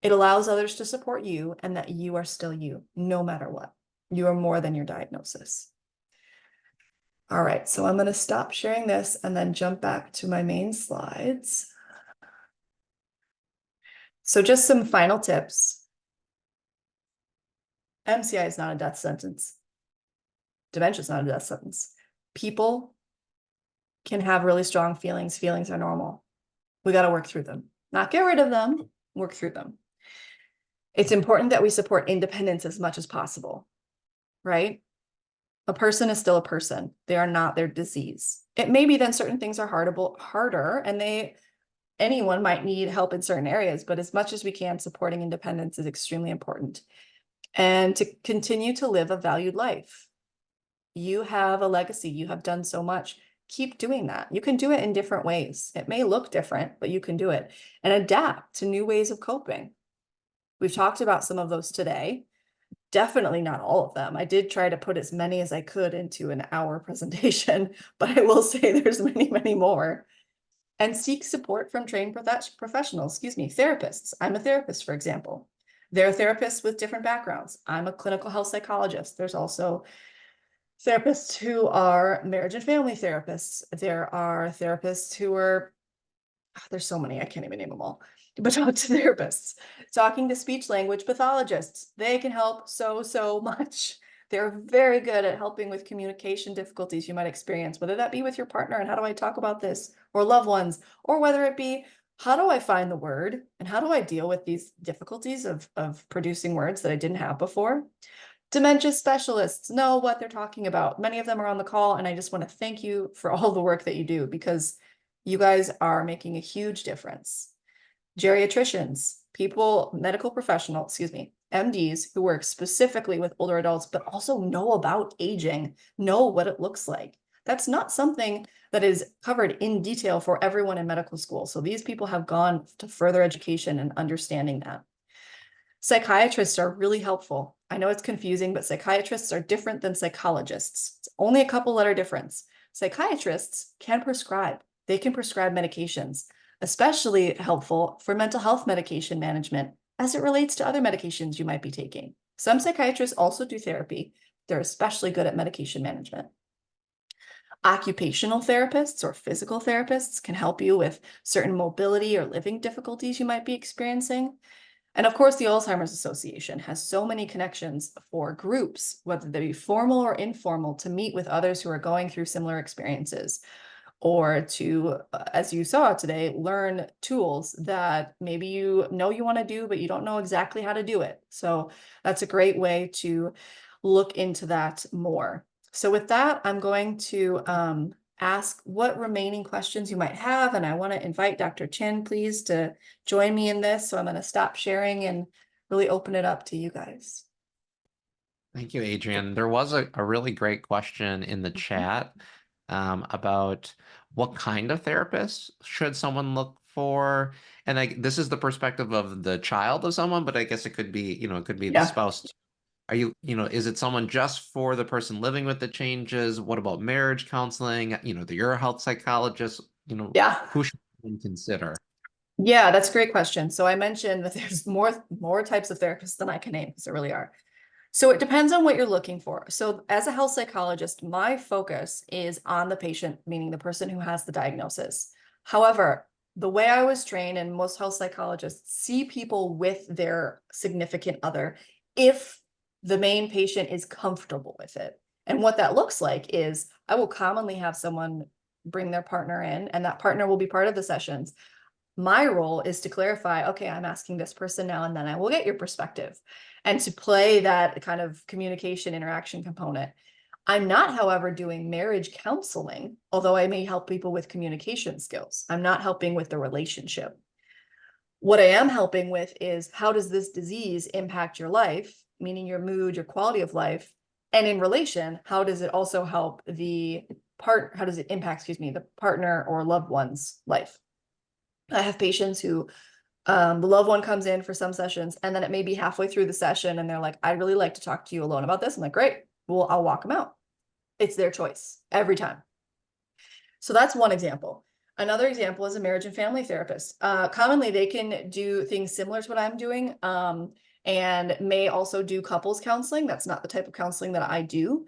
It allows others to support you and that you are still you, no matter what. You are more than your diagnosis. All right, so I'm going to stop sharing this and then jump back to my main slides. So just some final tips. MCI is not a death sentence. Dementia is not a death sentence. People can have really strong feelings. Feelings are normal. We got to work through them. Not get rid of them, work through them. It's important that we support independence as much as possible, right? A person is still a person. They are not their disease. It may be then certain things are harder, and anyone might need help in certain areas, but as much as we can, supporting independence is extremely important. And to continue to live a valued life. You have a legacy. You have done so much. Keep doing that. You can do it in different ways. It may look different, but you can do it and adapt to new ways of coping. We've talked about some of those today. Definitely not all of them. I did try to put as many as I could into an hour presentation, but I will say there's many, many more. And seek support from trained professionals, therapists. I'm a therapist, for example. There are therapists with different backgrounds. I'm a clinical health psychologist. There's also therapists who are marriage and family therapists. There are therapists who are, there's so many, I can't even name them all. But talk to therapists, talking to speech language pathologists. They can help so much. They're very good at helping with communication difficulties you might experience, whether that be with your partner and how do I talk about this, or loved ones, or whether it be how do I find the word and how do I deal with these difficulties of producing words that I didn't have before. Dementia specialists know what they're talking about. Many of them are on the call, and I just want to thank you for all the work that you do because you guys are making a huge difference. Geriatricians, medical professionals, excuse me, MDs who work specifically with older adults, but also know about aging, know what it looks like. That's not something that is covered in detail for everyone in medical school. So these people have gone to further education and understanding that. Psychiatrists are really helpful. I know it's confusing, but psychiatrists are different than psychologists. It's only a couple letter difference. Psychiatrists can prescribe. They can prescribe medications, especially helpful for mental health medication management as it relates to other medications you might be taking. Some psychiatrists also do therapy. They're especially good at medication management. Occupational therapists or physical therapists can help you with certain mobility or living difficulties you might be experiencing. And of course, the Alzheimer's Association has so many connections for groups, whether they be formal or informal, to meet with others who are going through similar experiences, or to, as you saw today, learn tools that maybe you know you want to do, but you don't know exactly how to do it. So that's a great way to look into that more. So with that, I'm going to ask what remaining questions you might have. And I want to invite Dr. Chin, please, to join me in this. So I'm going to stop sharing and really open it up to you guys.
Thank you, Adrian. There was a really great question in the chat about what kind of therapist should someone look for. And this is the perspective of the child of someone, but I guess it could be, it could be the spouse. Are you, is it someone just for the person living with the changes? What about marriage counseling? You're a health psychologist, who should one consider?
Yeah, that's a great question. So I mentioned that there's more types of therapists than I can name, because there really are. So it depends on what you're looking for. So as a health psychologist, my focus is on the patient, meaning the person who has the diagnosis. However, the way I was trained, and most health psychologists see people with their significant other if the main patient is comfortable with it. And what that looks like is I will commonly have someone bring their partner in, and that partner will be part of the sessions. My role is to clarify, okay, I'm asking this person now, and then I will get your perspective, and to play that kind of communication interaction component. I'm not, however, doing marriage counseling, although I may help people with communication skills. I'm not helping with the relationship. What I am helping with is, how does this disease impact your life, meaning your mood, your quality of life? And in relation, how does it also help how does it impact, the partner or loved one's life? I have patients who the loved one comes in for some sessions, and then it may be halfway through the session and they're like, I'd really like to talk to you alone about this. I'm like, great, well, I'll walk them out. It's their choice every time. So that's one example. Another example is a marriage and family therapist. Commonly, they can do things similar to what I'm doing, and may also do couples counseling. That's not the type of counseling that I do,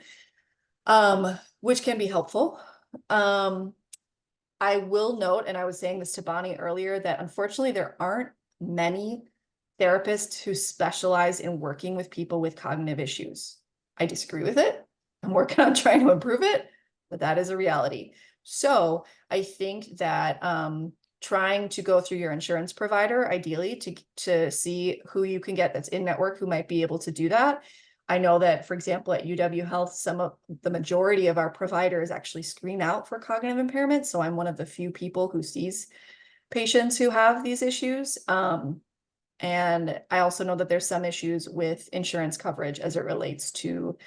which can be helpful. I will note, and I was saying this to Bonnie earlier, that unfortunately there aren't many therapists who specialize in working with people with cognitive issues. I disagree with it. I'm working on trying to improve it, but that is a reality. So I think that trying to go through your insurance provider, ideally, to see who you can get that's in network who might be able to do that. I know that, for example, at UW Heath, the majority of our providers actually screen out for cognitive impairment. So I'm one of the few people who sees patients who have these issues. And I also know that there's some issues with insurance coverage as it relates to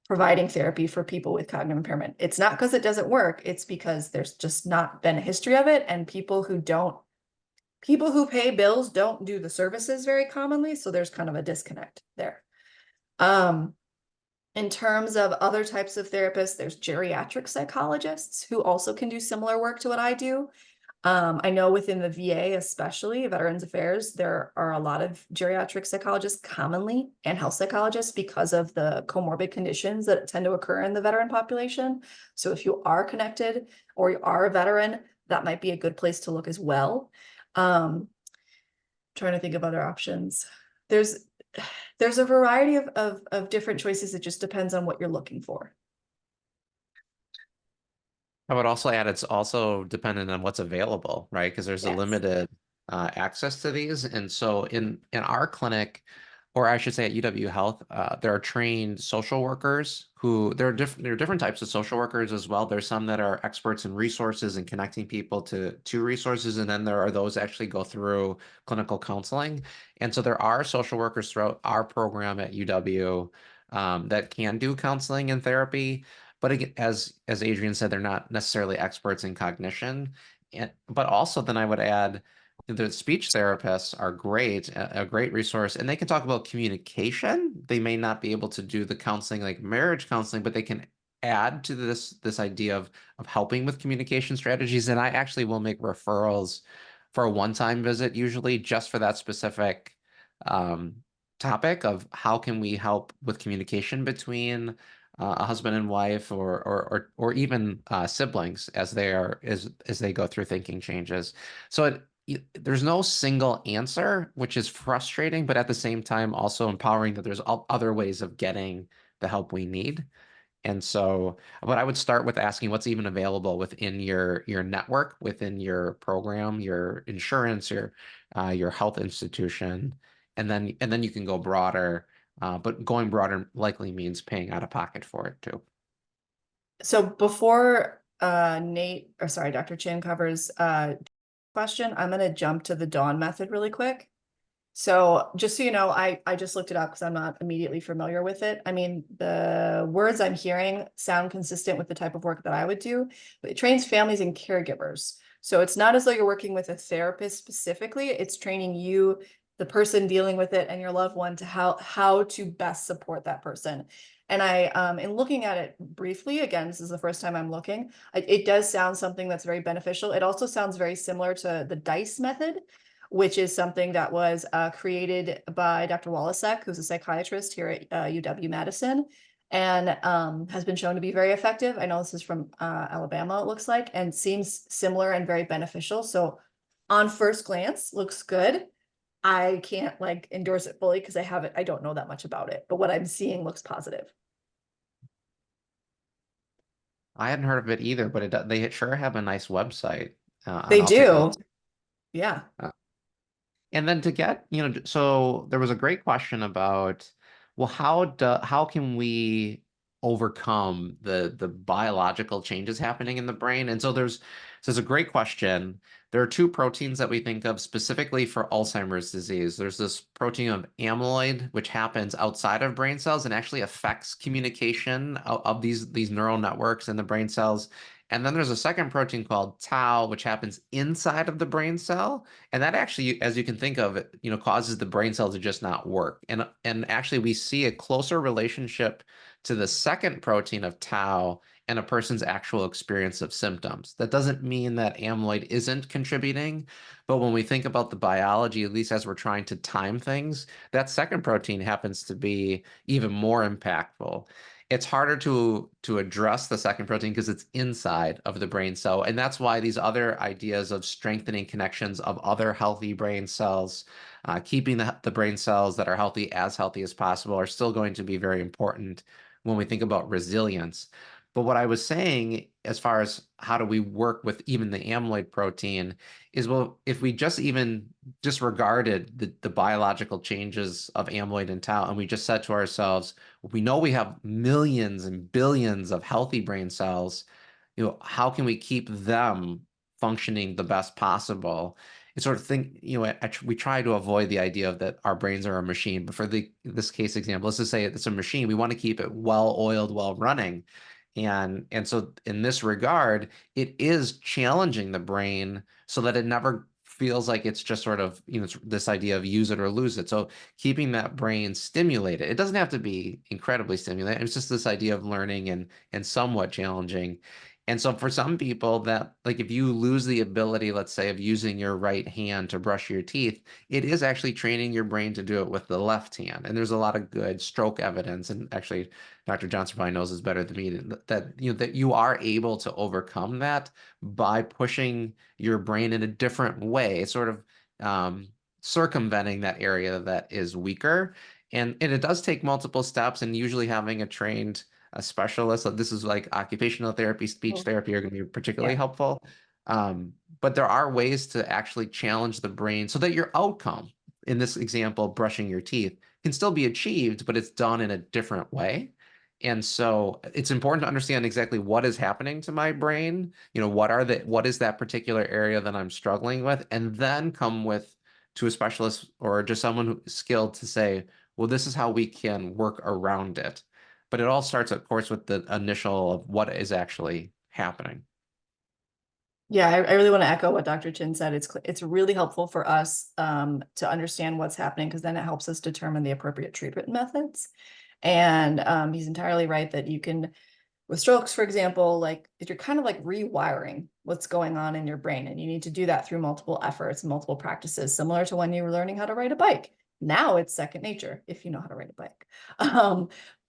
providing therapy for people with cognitive impairment. It's not because it doesn't work. It's because there's just not been a history of it. And people who pay bills don't do the services very commonly. So there's kind of a disconnect there. In terms of other types of therapists, there's geriatric psychologists who also can do similar work to what I do. I know within the VA, especially Veterans Affairs, there are a lot of geriatric psychologists commonly and health psychologists because of the comorbid conditions that tend to occur in the veteran population. So if you are connected or you are a veteran, that might be a good place to look as well. Trying to think of other options. There's a variety of different choices. It just depends on what you're looking for.
I would also add it's also dependent on what's available, right? Because there's a limited access to these. And so in our clinic, or I should say at UW Health, there are trained social workers who there are different types of social workers as well. There's some that are experts in resources and connecting people to resources, and then there are those that actually go through clinical counseling. And so there are social workers throughout our program at UW that can do counseling and therapy. But again, as Adrian said, they're not necessarily experts in cognition. But also, then I would add, the speech therapists are great, a great resource, and they can talk about communication. They may not be able to do the counseling like marriage counseling, but they can add to this idea of helping with communication strategies. And I actually will make referrals for a one-time visit, usually just for that specific topic of how can we help with communication between a husband and wife, or even siblings as they go through thinking changes. So there's no single answer, which is frustrating, but at the same time also empowering that there's other ways of getting the help we need. And so, but I would start with asking what's even available within your network, within your program, your insurance, your health institution, and then you can go broader. But going broader likely means paying out of pocket for it too.
So before Dr. Chin covers question, I'm going to jump to the Dawn method really quick. So just so you know, I just looked it up because I'm not immediately familiar with it. I mean, the words I'm hearing sound consistent with the type of work that I would do, but it trains families and caregivers. So it's not as though you're working with a therapist specifically, it's training you, the person dealing with it, and your loved one to how to best support that person. And in looking at it briefly, again, this is the first time I'm looking, it does sound something that's very beneficial. It also sounds very similar to the DICE method, which is something that was created by Dr. Walasek, who's a psychiatrist here at UW-Madison, and has been shown to be very effective. I know this is from Alabama, it looks like, and seems similar and very beneficial. So on first glance, looks good. I can't like endorse it fully because I don't know that much about it, but what I'm seeing looks positive.
I hadn't heard of it either, but they sure have a nice website.
They
I'll take a
do.
look.
Yeah.
And then to get, so there was a great question about, well, how can we overcome the biological changes happening in the brain? And so there's a great question. There are two proteins that we think of specifically for Alzheimer's disease. There's this protein of amyloid, which happens outside of brain cells and actually affects communication of these neural networks in the brain cells. And then there's a second protein called tau, which happens inside of the brain cell. And that actually, as you can think of it, causes the brain cell to just not work. And actually, we see a closer relationship to the second protein of tau and a person's actual experience of symptoms. That doesn't mean that amyloid isn't contributing, but when we think about the biology, at least as we're trying to time things, that second protein happens to be even more impactful. It's harder to address the second protein because it's inside of the brain cell. And that's why these other ideas of strengthening connections of other healthy brain cells, keeping the brain cells that are healthy as possible, are still going to be very important when we think about resilience. But what I was saying, as far as how do we work with even the amyloid protein, is, well, if we just even disregarded the biological changes of amyloid and tau, and we just said to ourselves, we know we have millions and billions of healthy brain cells, how can we keep them functioning the best possible? And sort of think, we try to avoid the idea of that our brains are a machine, but for this case example, let's just say it's a machine. We want to keep it well-oiled, well running. And so in this regard, it is challenging the brain so that it never feels like it's just sort of, it's this idea of use it or lose it. So keeping that brain stimulated, it doesn't have to be incredibly stimulated. It's just this idea of learning and somewhat challenging. And so for some people that, like, if you lose the ability, let's say, of using your right hand to brush your teeth, it is actually training your brain to do it with the left hand. And there's a lot of good stroke evidence. And actually, Dr. Johnson probably knows this better than me, that you are able to overcome that by pushing your brain in a different way, sort of circumventing that area that is weaker. And it does take multiple steps, and usually having a specialist, so this is like occupational therapy, speech therapy, are going to be particularly helpful. But there are ways to actually challenge the brain so that your outcome in this example, brushing your teeth can still be achieved, but it's done in a different way. And so it's important to understand exactly what is happening to my brain, what is that particular area that I'm struggling with, and then come to a specialist or just someone who's skilled to say, well, this is how we can work around it. But it all starts, of course, with the initial of what is actually happening.
Yeah, I really want to echo what Dr. Chin said. It's really helpful for us to understand what's happening, because then it helps us determine the appropriate treatment methods. And he's entirely right that you can, with strokes, for example, like if you're kind of like rewiring what's going on in your brain, and you need to do that through multiple efforts, multiple practices, similar to when you were learning how to ride a bike. Now it's second nature if you know how to ride a bike.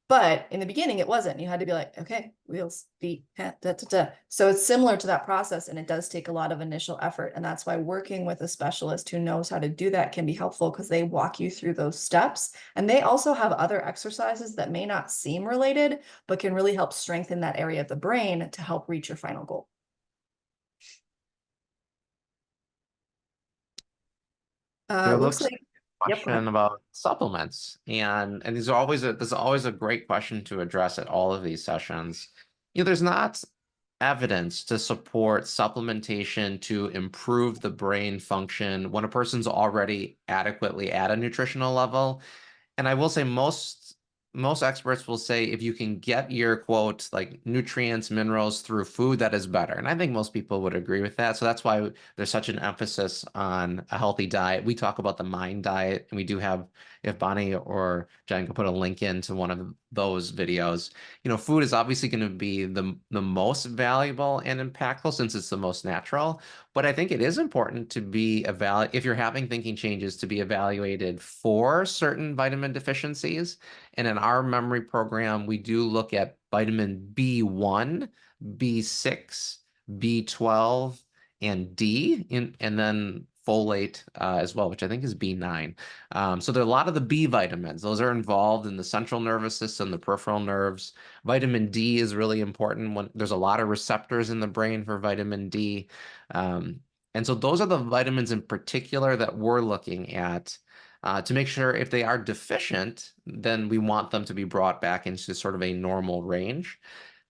But in the beginning, it wasn't. You had to be like, okay, wheels, feet, da, da, da. So it's similar to that process, and it does take a lot of initial effort. And that's why working with a specialist who knows how to do that can be helpful, because they walk you through those steps. And they also have other exercises that may not seem related, but can really help strengthen that area of the brain to help reach your final goal. Looks like
Question about supplements, and this is always a great question to address at all of these sessions. There's not evidence to support supplementation to improve the brain function when a person's already adequately at a nutritional level. And I will say most experts will say if you can get your quote like nutrients, minerals through food, that is better. And I think most people would agree with that. So that's why there's such an emphasis on a healthy diet. We talk about the MIND diet, and we do have, if Bonnie or Jen could put a link into one of those videos. Food is obviously going to be the most valuable and impactful since it's the most natural. But I think it is important to be if you're having thinking changes, to be evaluated for certain vitamin deficiencies. And in our memory program, we do look at vitamin B1, B6, B12, and D, and then folate as well, which I think is B9. So there are a lot of the B vitamins. Those are involved in the central nervous system, the peripheral nerves. Vitamin D is really important when there's a lot of receptors in the brain for vitamin D. And so those are the vitamins in particular that we're looking at to make sure if they are deficient, then we want them to be brought back into sort of a normal range.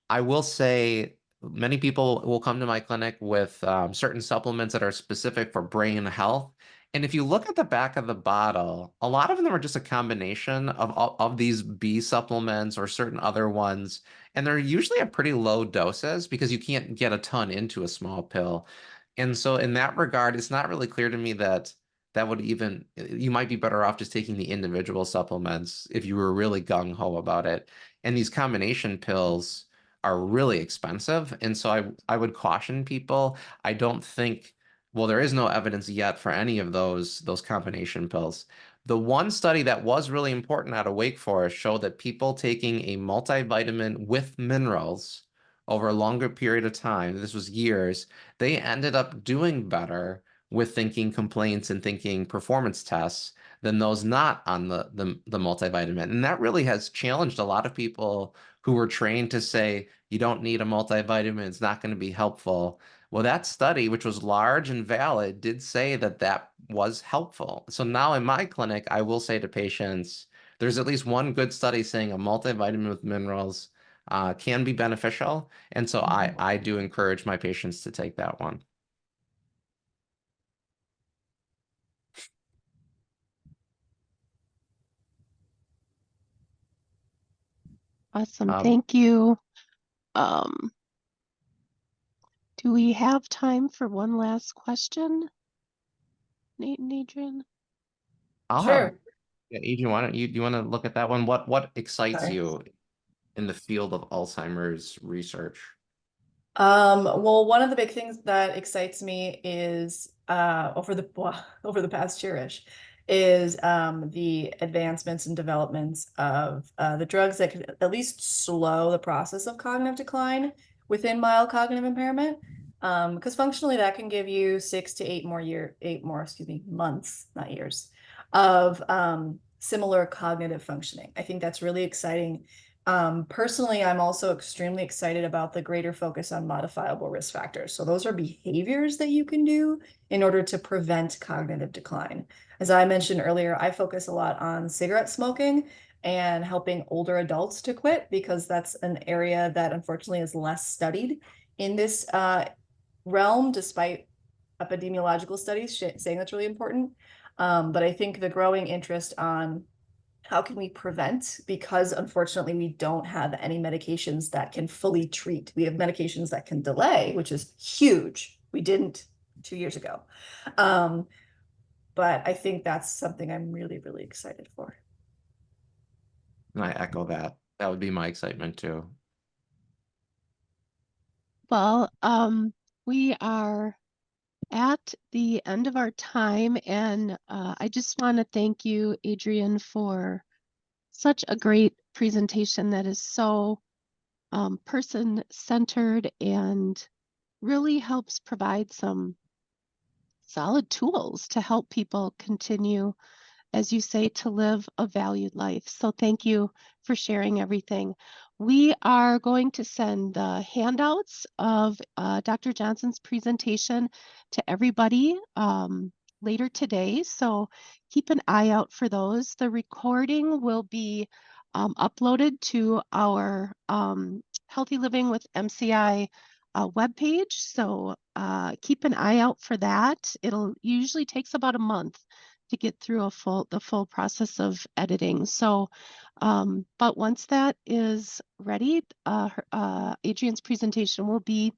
I will say many people will come to my clinic with certain supplements that are specific for brain health. And if you look at the back of the bottle, a lot of them are just a combination of these B supplements or certain other ones. And they're usually at pretty low doses because you can't get a ton into a small pill. And so in that regard, it's not really clear to me that you might be better off just taking the individual supplements if you were really gung-ho about it. And these combination pills are really expensive. And so I would caution people. I don't think, well, there is no evidence yet for any of those combination pills. The one study that was really important out of Wake Forest showed that people taking a multivitamin with minerals over a longer period of time, this was years, they ended up doing better with thinking complaints and thinking performance tests than those not on the multivitamin. And that really has challenged a lot of people who were trained to say, you don't need a multivitamin, it's not going to be helpful. Well, that study, which was large and valid, did say that was helpful. So now in my clinic, I will say to patients, there's at least one good study saying a multivitamin with minerals can be beneficial. And so I do encourage my patients to take that one.
Awesome. Thank you. Do we have time for one last question? Nate and Adrian?
Sure.
Adrian, do you want to look at that one? What excites
Sorry.
you in the field of Alzheimer's research?
Well, one of the big things that excites me is over the past year-ish is the advancements and developments of the drugs that could at least slow the process of cognitive decline within mild cognitive impairment. Because functionally that can give you 6 to 8 more months, not years, of similar cognitive functioning. I think that's really exciting. Personally, I'm also extremely excited about the greater focus on modifiable risk factors. So those are behaviors that you can do in order to prevent cognitive decline. As I mentioned earlier, I focus a lot on cigarette smoking and helping older adults to quit, because that's an area that unfortunately is less studied in this realm, despite epidemiological studies saying that's really important. But I think the growing interest on how can we prevent, because unfortunately we don't have any medications that can fully treat. We have medications that can delay, which is huge. We didn't 2 years ago. But I think that's something I'm really, really excited for.
And I echo that. That would be my excitement too.
Well, we are at the end of our time, and I just want to thank you, Adrian, for such a great presentation that is so person-centered and really helps provide some solid tools to help people continue, as you say, to live a valued life. So thank you for sharing everything. We are going to send the handouts of Dr. Johnson's presentation to everybody later today. So keep an eye out for those. The recording will be uploaded to our Healthy Living with MCI webpage. So keep an eye out for that. It'll usually takes about a month to get through the full process of editing. So, but once that is ready, Adrian's presentation will be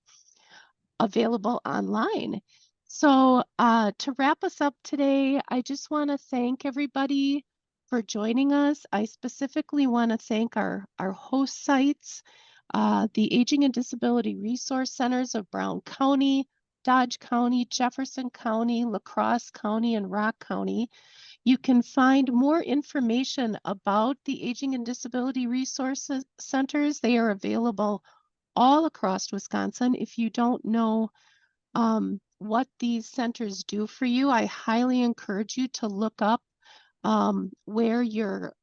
available online. So to wrap us up today, I just want to thank everybody for joining us. I specifically want to thank our host sites, the Aging and Disability Resource Centers of Brown County, Dodge County, Jefferson County, La Crosse County, and Rock County. You can find more information about the Aging and Disability Resource Centers. They are available all across Wisconsin. If you don't know what these centers do for you, I highly encourage you to look up where your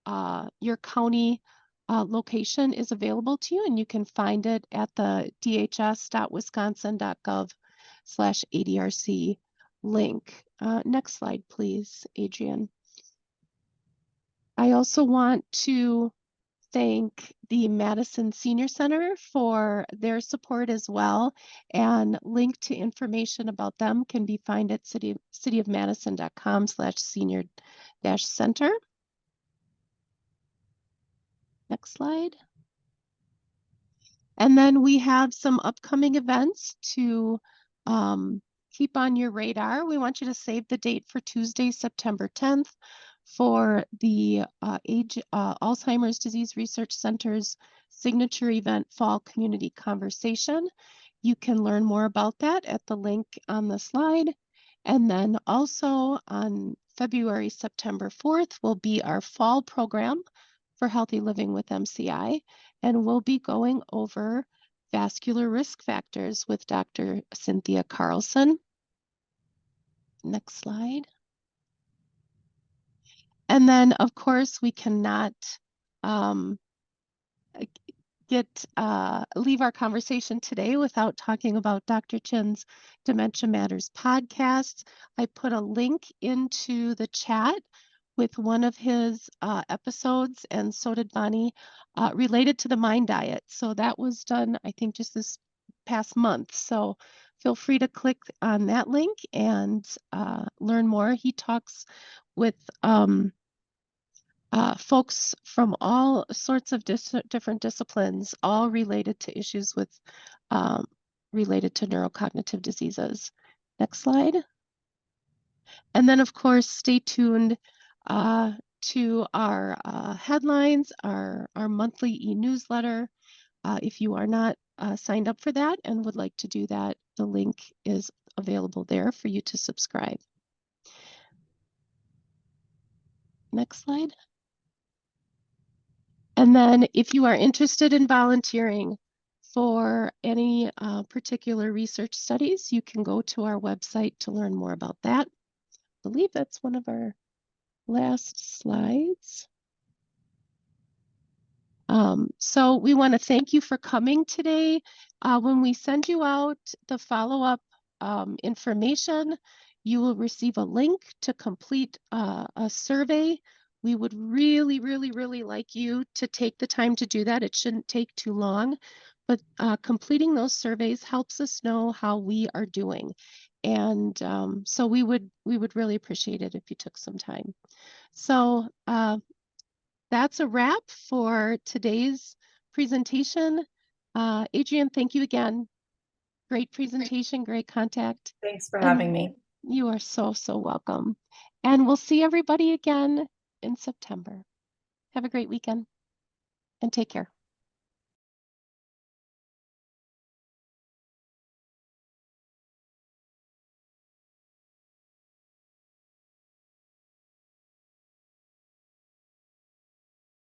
county location is available to you, and you can find it at the dhs.wisconsin.gov/ADRC link. Next slide, please, Adrian. I also want to thank the Madison Senior Center for their support as well, and link to information about them can be found at cityofmadison.com/senior-center. Next slide. And then we have some upcoming events to keep on your radar. We want you to save the date for Tuesday, September 10th for the Alzheimer's Disease Research Center's signature event, Fall Community Conversation. You can learn more about that at the link on the slide. And then also on September 4th will be our fall program for Healthy Living with MCI, and we'll be going over vascular risk factors with Dr. Cynthia Carlson. Next slide. And then, of course, we cannot leave our conversation today without talking about Dr. Chin's Dementia Matters podcast. I put a link into the chat with one of his episodes, and so did Bonnie, related to the MIND diet. So that was done, I think, just this past month. So feel free to click on that link and learn more. He talks with folks from all sorts of different disciplines, all related to issues with related to neurocognitive diseases. Next slide. And then, of course, stay tuned to our headlines, our monthly e-newsletter. If you are not signed up for that and would like to do that, the link is available there for you to subscribe. Next slide. And then if you are interested in volunteering for any particular research studies, you can go to our website to learn more about that. I believe that's one of our last slides. So we want to thank you for coming today. When we send you out the follow-up information, you will receive a link to complete a survey. We would really, really, really like you to take the time to do that. It shouldn't take too long, but completing those surveys helps us know how we are doing. And so we would really appreciate it if you took some time. So that's a wrap for today's presentation. Adrian, thank you again. Great presentation, great contact.
Thanks for
And
having me.
you are so, so welcome. And we'll see everybody again in September. Have a great weekend and take care.